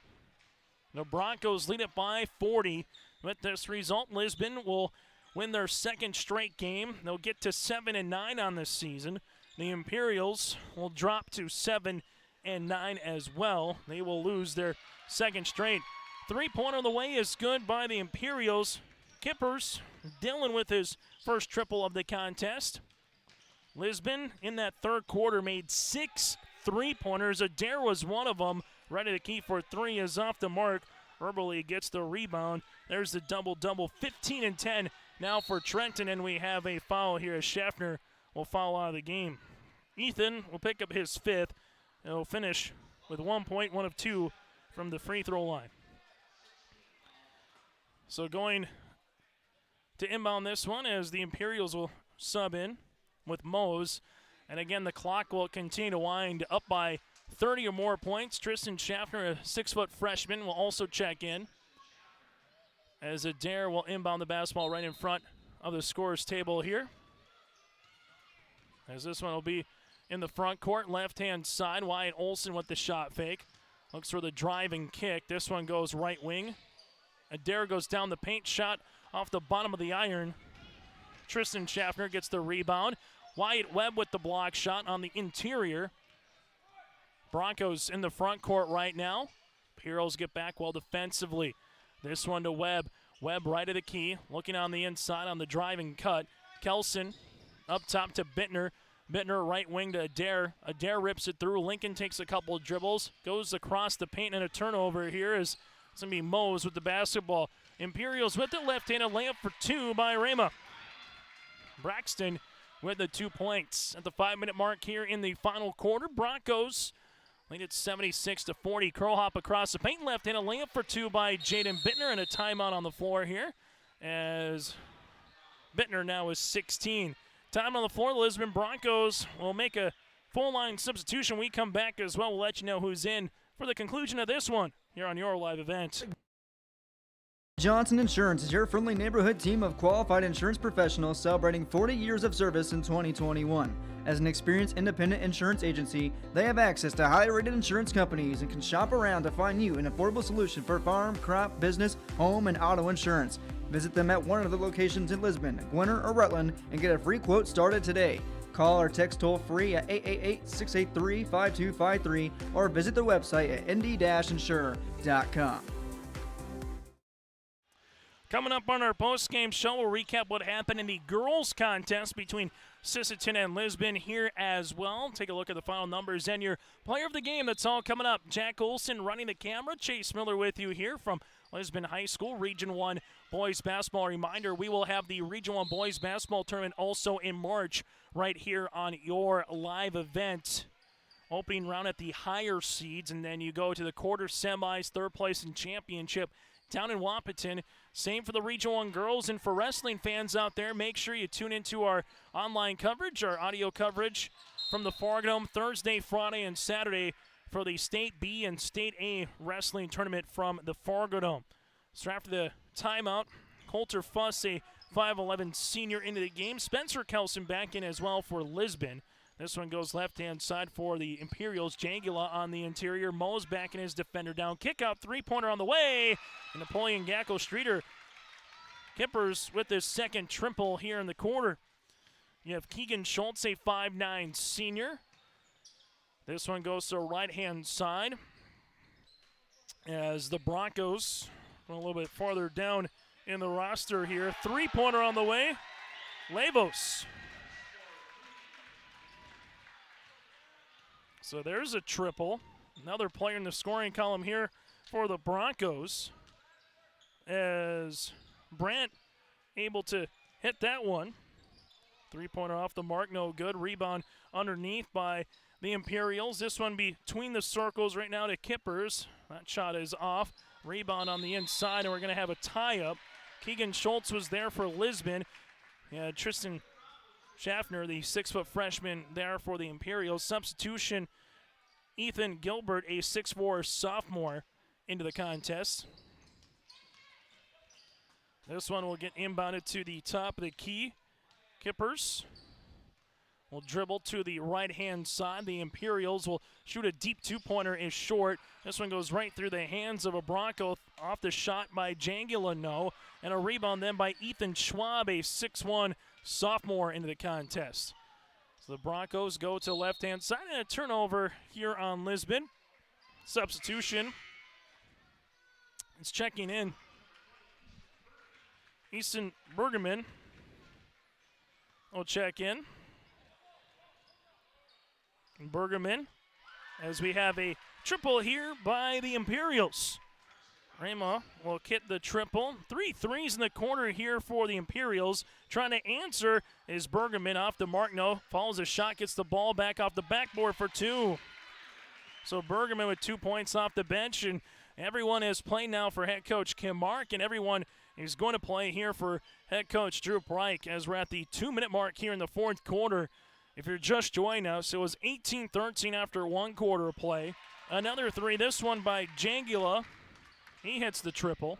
E: The Broncos lead it by 40. With this result, Lisbon will win their second straight game. They'll get to 7-9 on this season. The Imperials will drop to 7-9 as well. They will lose their second straight. Three-pointer on the way is good by the Imperials. Kippers, Dylan with his first triple of the contest. Lisbon in that third quarter made 6 three-pointers. Adair was one of them. Ready to keep for three is off the mark. Herberly gets the rebound. There's the double-double, 15 and 10 now for Trenton, and we have a foul here as Schaffner will foul out of the game. Ethan will pick up his fifth. He'll finish with 1 point, 1 of 2 from the free throw line. So going to inbound this one as the Imperials will sub in with Mose. And again, the clock will continue to wind up by 30 or more points. Tristan Schaffner, a 6-foot freshman, will also check in. As Adair will inbound the basketball right in front of the scorer's table here. As this one will be in the front court, left-hand side. Wyatt Olson with the shot fake. Looks for the driving kick. This one goes right wing. Adair goes down the paint, shot off the bottom of the iron. Tristan Schaffner gets the rebound. Wyatt Webb with the block shot on the interior. Broncos in the front court right now. Imperials get back well defensively. This one to Webb. Webb right of the key, looking on the inside on the driving cut. Kelson up top to Bittner. Bittner right wing to Adair. Adair rips it through. Lincoln takes a couple of dribbles, goes across the paint, and a turnover here is it's going to be Mose with the basketball. Imperials with the left-handed layup for two by Rama. Braxton with the 2 points at the 5-minute mark here in the final quarter. Broncos lead at 76-40. Curl hop across the paint, left-handed layup for two by Jaden Bittner, and a timeout on the floor here as Bittner now is 16. Time on the floor, the Lisbon Broncos will make a full-line substitution. We come back as well. We'll let you know who's in for the conclusion of this one here on your live event.
D: Johnson Insurance is your friendly neighborhood team of qualified insurance professionals celebrating 40 years of service in 2021. As an experienced independent insurance agency, they have access to highly rated insurance companies and can shop around to find you an affordable solution for farm, crop, business, home, and auto insurance. Visit them at one of the locations in Lisbon, Gwinnett, or Rutland and get a free quote started today. Call or text toll-free at 888-683-5253 or visit their website at nd-insurer.com.
E: Coming up on our post-game show, we'll recap what happened in the girls' contest between Sisseton and Lisbon here as well. Take a look at the final numbers and your player of the game. That's all coming up. Jack Olson running the camera. Chase Miller with you here from Lisbon High School, Region 1 boys basketball. Reminder, we will have the Region 1 boys basketball tournament also in March right here on your live event. Opening round at the higher seeds, and then you go to the quarter semis, third place and championship down in Wapaton. Same for the Region 1 girls, and for wrestling fans out there, make sure you tune into our online coverage, our audio coverage from the Fargo Thursday, Friday, and Saturday for the State B and State A wrestling tournament from the Fargo Dome. So after the timeout, Coulter Fuss, a 5'11 senior, into the game. Spencer Kelson back in as well for Lisbon. This one goes left-hand side for the Imperials. Jangula on the interior. Mo's back in his defender down. Kick out, three-pointer on the way. And Napoleon Gackle Streeter Kippers with his second triple here in the quarter. You have Keegan Schultz, a 5'9 senior. This one goes to the right-hand side as the Broncos a little bit farther down in the roster here. Three-pointer on the way. Levos. So there's a triple. Another player in the scoring column here for the Broncos as Brandt able to hit that one. Three-pointer off the mark, no good. Rebound underneath by the Imperials. This one between the circles right now to Kippers. That shot is off. Rebound on the inside, and we're going to have a tie-up. Keegan Schultz was there for Lisbon. Tristan Schaffner, the 6-foot freshman, there for the Imperials. Substitution, Ethan Gilbert, a 6'4 sophomore, into the contest. This one will get inbounded to the top of the key. Kippers will dribble to the right-hand side. The Imperials will shoot a deep two-pointer, is short. This one goes right through the hands of a Bronco, off the shot by Jangula, no. And a rebound then by Ethan Schwab, a 6'1 sophomore, into the contest. So the Broncos go to left-hand side, and a turnover here on Lisbon. Substitution. It's checking in. Easton Bergerman will check in. Bergerman, as we have a triple here by the Imperials. Rama will hit the triple. 3 threes in the corner here for the Imperials. Trying to answer is Bergerman off the mark. No, follows a shot, gets the ball back off the backboard for 2. So Bergerman with 2 points off the bench, and everyone is playing now for head coach Kim Mark, and everyone is going to play here for head coach Drew Reich as we're at the 2-minute mark here in the fourth quarter. If you're just joining us, it was 18-13 after 1 quarter of play. Another 3, this one by Jangula. He hits the triple.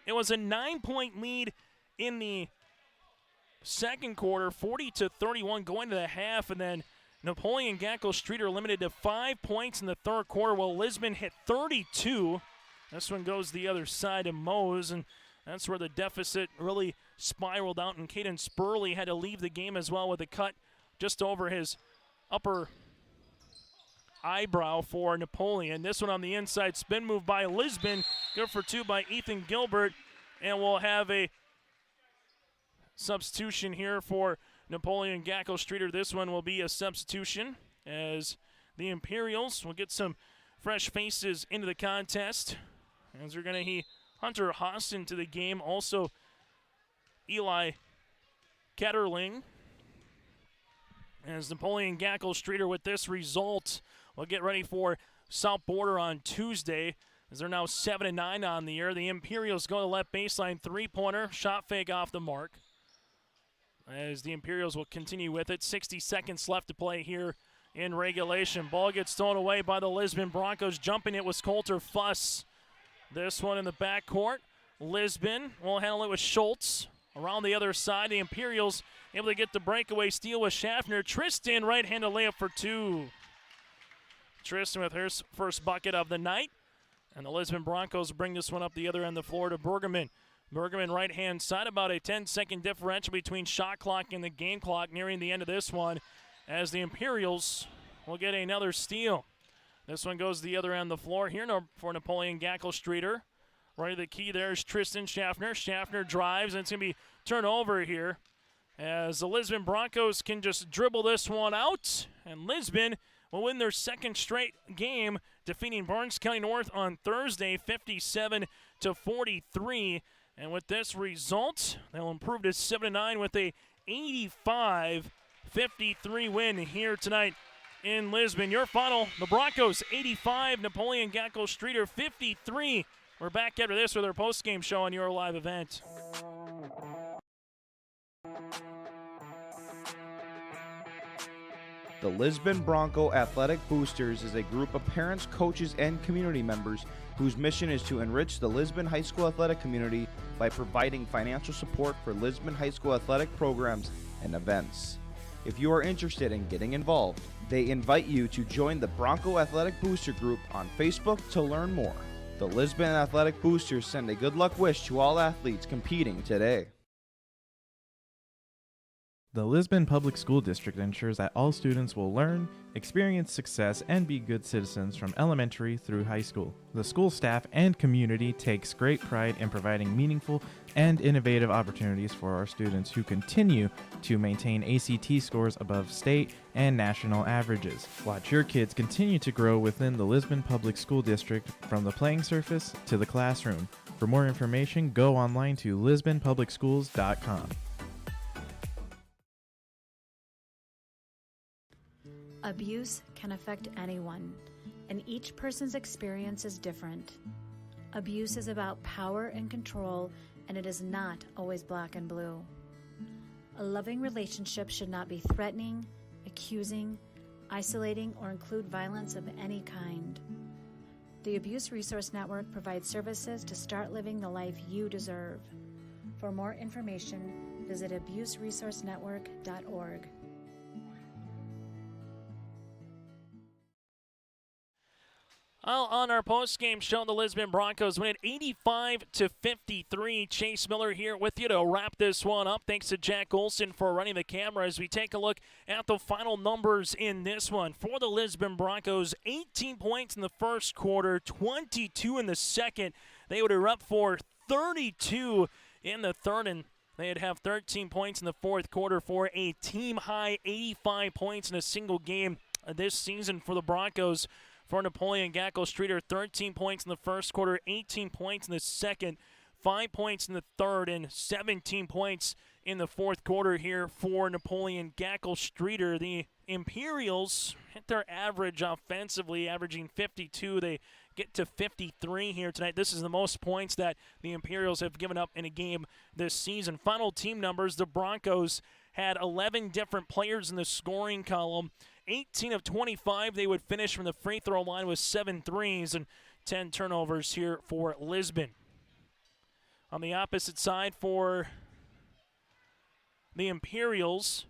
E: It was a 9-point lead in the second quarter, 40-31 going to the half, and then Napoleon Gackle Streeter limited to 5 points in the third quarter while Lisbon hit 32. This one goes the other side of Mose, and that's where the deficit really spiraled out, and Caden Spurley had to leave the game as well with a cut just over his upper eyebrow for Napoleon. This one on the inside, spin move by Lisbon, good for 2 by Ethan Gilbert, and we'll have a substitution here for Napoleon Gackle Streeter. This one will be a substitution as the Imperials will get some fresh faces into the contest. As we're going to heat Hunter Haas into the game. Also Eli Ketterling. As Napoleon Gackle Streeter with this result will get ready for South Border on Tuesday. As they're now 7-9 on the year. The Imperials go to left baseline, 3-pointer, shot fake off the mark. As the Imperials will continue with it. 60 seconds left to play here in regulation. Ball gets thrown away by the Lisbon Broncos. Jumping it was Coulter Fuss. This one in the backcourt. Lisbon will handle it with Schultz. Around the other side, the Imperials able to get the breakaway steal with Schaffner. Tristan, right-handed layup for 2. Tristan with her first bucket of the night. And the Lisbon Broncos bring this one up the other end of the floor to Bergerman. Bergerman right-hand side, about a 10-second differential between shot clock and the game clock nearing the end of this one as the Imperials will get another steal. This one goes the other end of the floor here for Napoleon Gackle Streeter. Right to the key there is Tristan Schaffner. Schaffner drives, and it's going to be turned over here as the Lisbon Broncos can just dribble this one out, and Lisbon will win their second straight game, defeating Barnes County North on Thursday, 57-43. And with this result, they'll improve to 7-9 with a 85-53 win here tonight in Lisbon. Your final, the Broncos 85, Napoleon Gackle Streeter 53. We're back after this with our post-game show on your live event.
I: The Lisbon Bronco Athletic Boosters is a group of parents, coaches, and community members whose mission is to enrich the Lisbon High School athletic community by providing financial support for Lisbon High School athletic programs and events. If you are interested in getting involved, they invite you to join the Bronco Athletic Booster Group on Facebook to learn more. The Lisbon Athletic Boosters send a good luck wish to all athletes competing today.
J: The Lisbon Public School District ensures that all students will learn, experience success, and be good citizens from elementary through high school. The school staff and community takes great pride in providing meaningful and innovative opportunities for our students who continue to maintain ACT scores above state and national averages. Watch your kids continue to grow within the Lisbon Public School District from the playing surface to the classroom. For more information, go online to lisbonpublicschools.com.
K: Abuse can affect anyone, and each person's experience is different. Abuse is about power and control, and it is not always black and blue. A loving relationship should not be threatening, accusing, isolating, or include violence of any kind. The Abuse Resource Network provides services to start living the life you deserve. For more information, visit abuseresourcenetwork.org.
E: Well, on our post-game show, the Lisbon Broncos win it 85-53. Chase Miller here with you to wrap this one up. Thanks to Jack Olson for running the camera as we take a look at the final numbers in this one. For the Lisbon Broncos, 18 points in the first quarter, 22 in the second. They would erupt for 32 in the third, and they'd have 13 points in the fourth quarter for a team-high 85 points in a single game this season for the Broncos. For Napoleon Gackle Streeter, 13 points in the first quarter, 18 points in the second, 5 points in the third, and 17 points in the fourth quarter here for Napoleon Gackle Streeter. The Imperials hit their average offensively, averaging 52. They get to 53 here tonight. This is the most points that the Imperials have given up in a game this season. Final team numbers, the Broncos had 11 different players in the scoring column. 18 of 25, they would finish from the free throw line with 7 threes and 10 turnovers here for Lisbon. On the opposite side for the Imperials,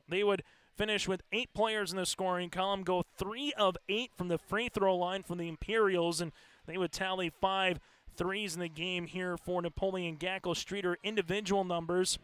E: they would finish with 8 players in the scoring column, go 3 of 8 from the free throw line from the Imperials, and they would tally 5 threes in the game here for Napoleon Gackle Streeter. Individual numbers,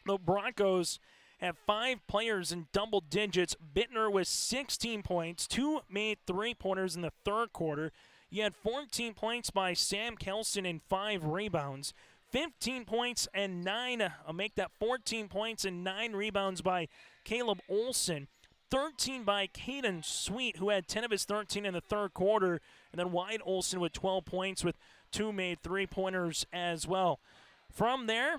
E: the Broncos have 5 players in double digits. Bittner with 16 points, 2 made 3-pointers in the third quarter. You had 14 points by Sam Kelson and 5 rebounds. 15 points and 9, make that 14 points and 9 rebounds by Caleb Olson. 13 by Caden Sweet, who had 10 of his 13 in the third quarter. And then Wyatt Olson with 12 points with 2 made 3-pointers as well. From there,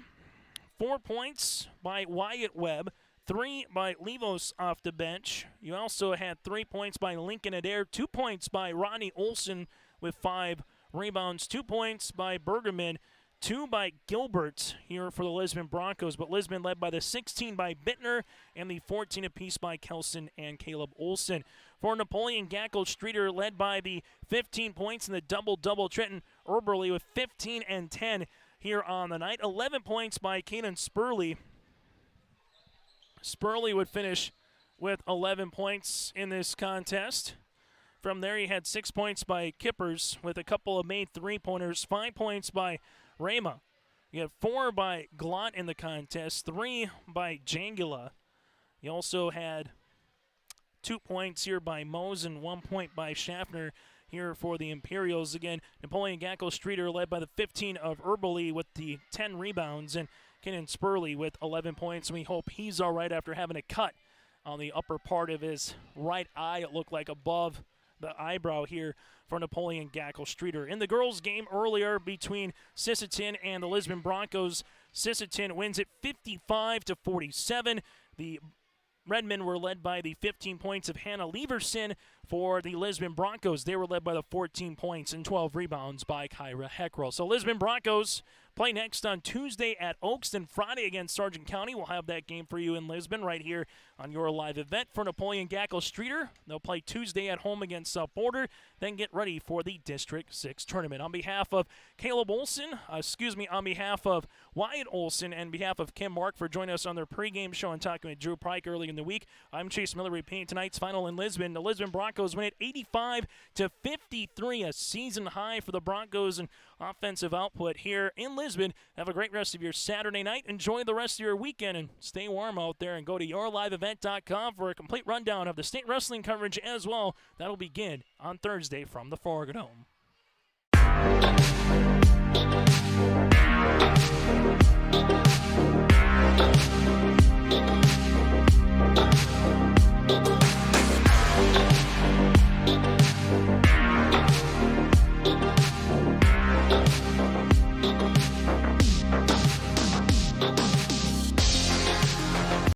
E: 4 points by Wyatt Webb, 3 by Levos off the bench. You also had 3 points by Lincoln Adair, 2 points by Ronnie Olson with 5 rebounds, 2 points by Bergerman, 2 by Gilbert here for the Lisbon Broncos, but Lisbon led by the 16 by Bittner and the 14 apiece by Kelson and Caleb Olson. For Napoleon Gackle Streeter, led by the 15 points in the double-double, Trenton Eberly with 15 and 10 here on the night. 11 points by Kanan Spurley. Spurley would finish with 11 points in this contest. From there, he had 6 points by Kippers with a couple of made 3-pointers, 5 points by Rama. You had 4 by Glott in the contest, 3 by Jangula. You also had 2 points here by Mose and 1 point by Schaffner here for the Imperials. Again, Napoleon Gackle Streeter led by the 15 of Eberly with the 10 rebounds, and Kenan Spurley with 11 points. We hope he's all right after having a cut on the upper part of his right eye. It looked like above the eyebrow here for Napoleon Gackle Streeter. In the girls' game earlier between Sisseton and the Lisbon Broncos, Sisseton wins it 55-47. The Redmen were led by the 15 points of Hannah Leverson. For the Lisbon Broncos, they were led by the 14 points and 12 rebounds by Kyra Heckrell. So Lisbon Broncos play next on Tuesday at Oaks, and Friday against Sargent County. We'll have that game for you in Lisbon right here on your live event. For Napoleon Gackle Streeter, they'll play Tuesday at home against South Border, then get ready for the District 6 tournament. On behalf of Caleb Olson, on behalf of Wyatt Olson, and behalf of Kim Mark for joining us on their pregame show and talking with Drew Pryke early in the week, I'm Chase Miller repeating tonight's final in Lisbon. The Lisbon Broncos win it 85-53, a season high for the Broncos and offensive output here in Lisbon. Have a great rest of your Saturday night. Enjoy the rest of your weekend and stay warm out there, and go to yourliveevent.com for a complete rundown of the state wrestling coverage as well. That'll begin on Thursday from the Farragut Dome.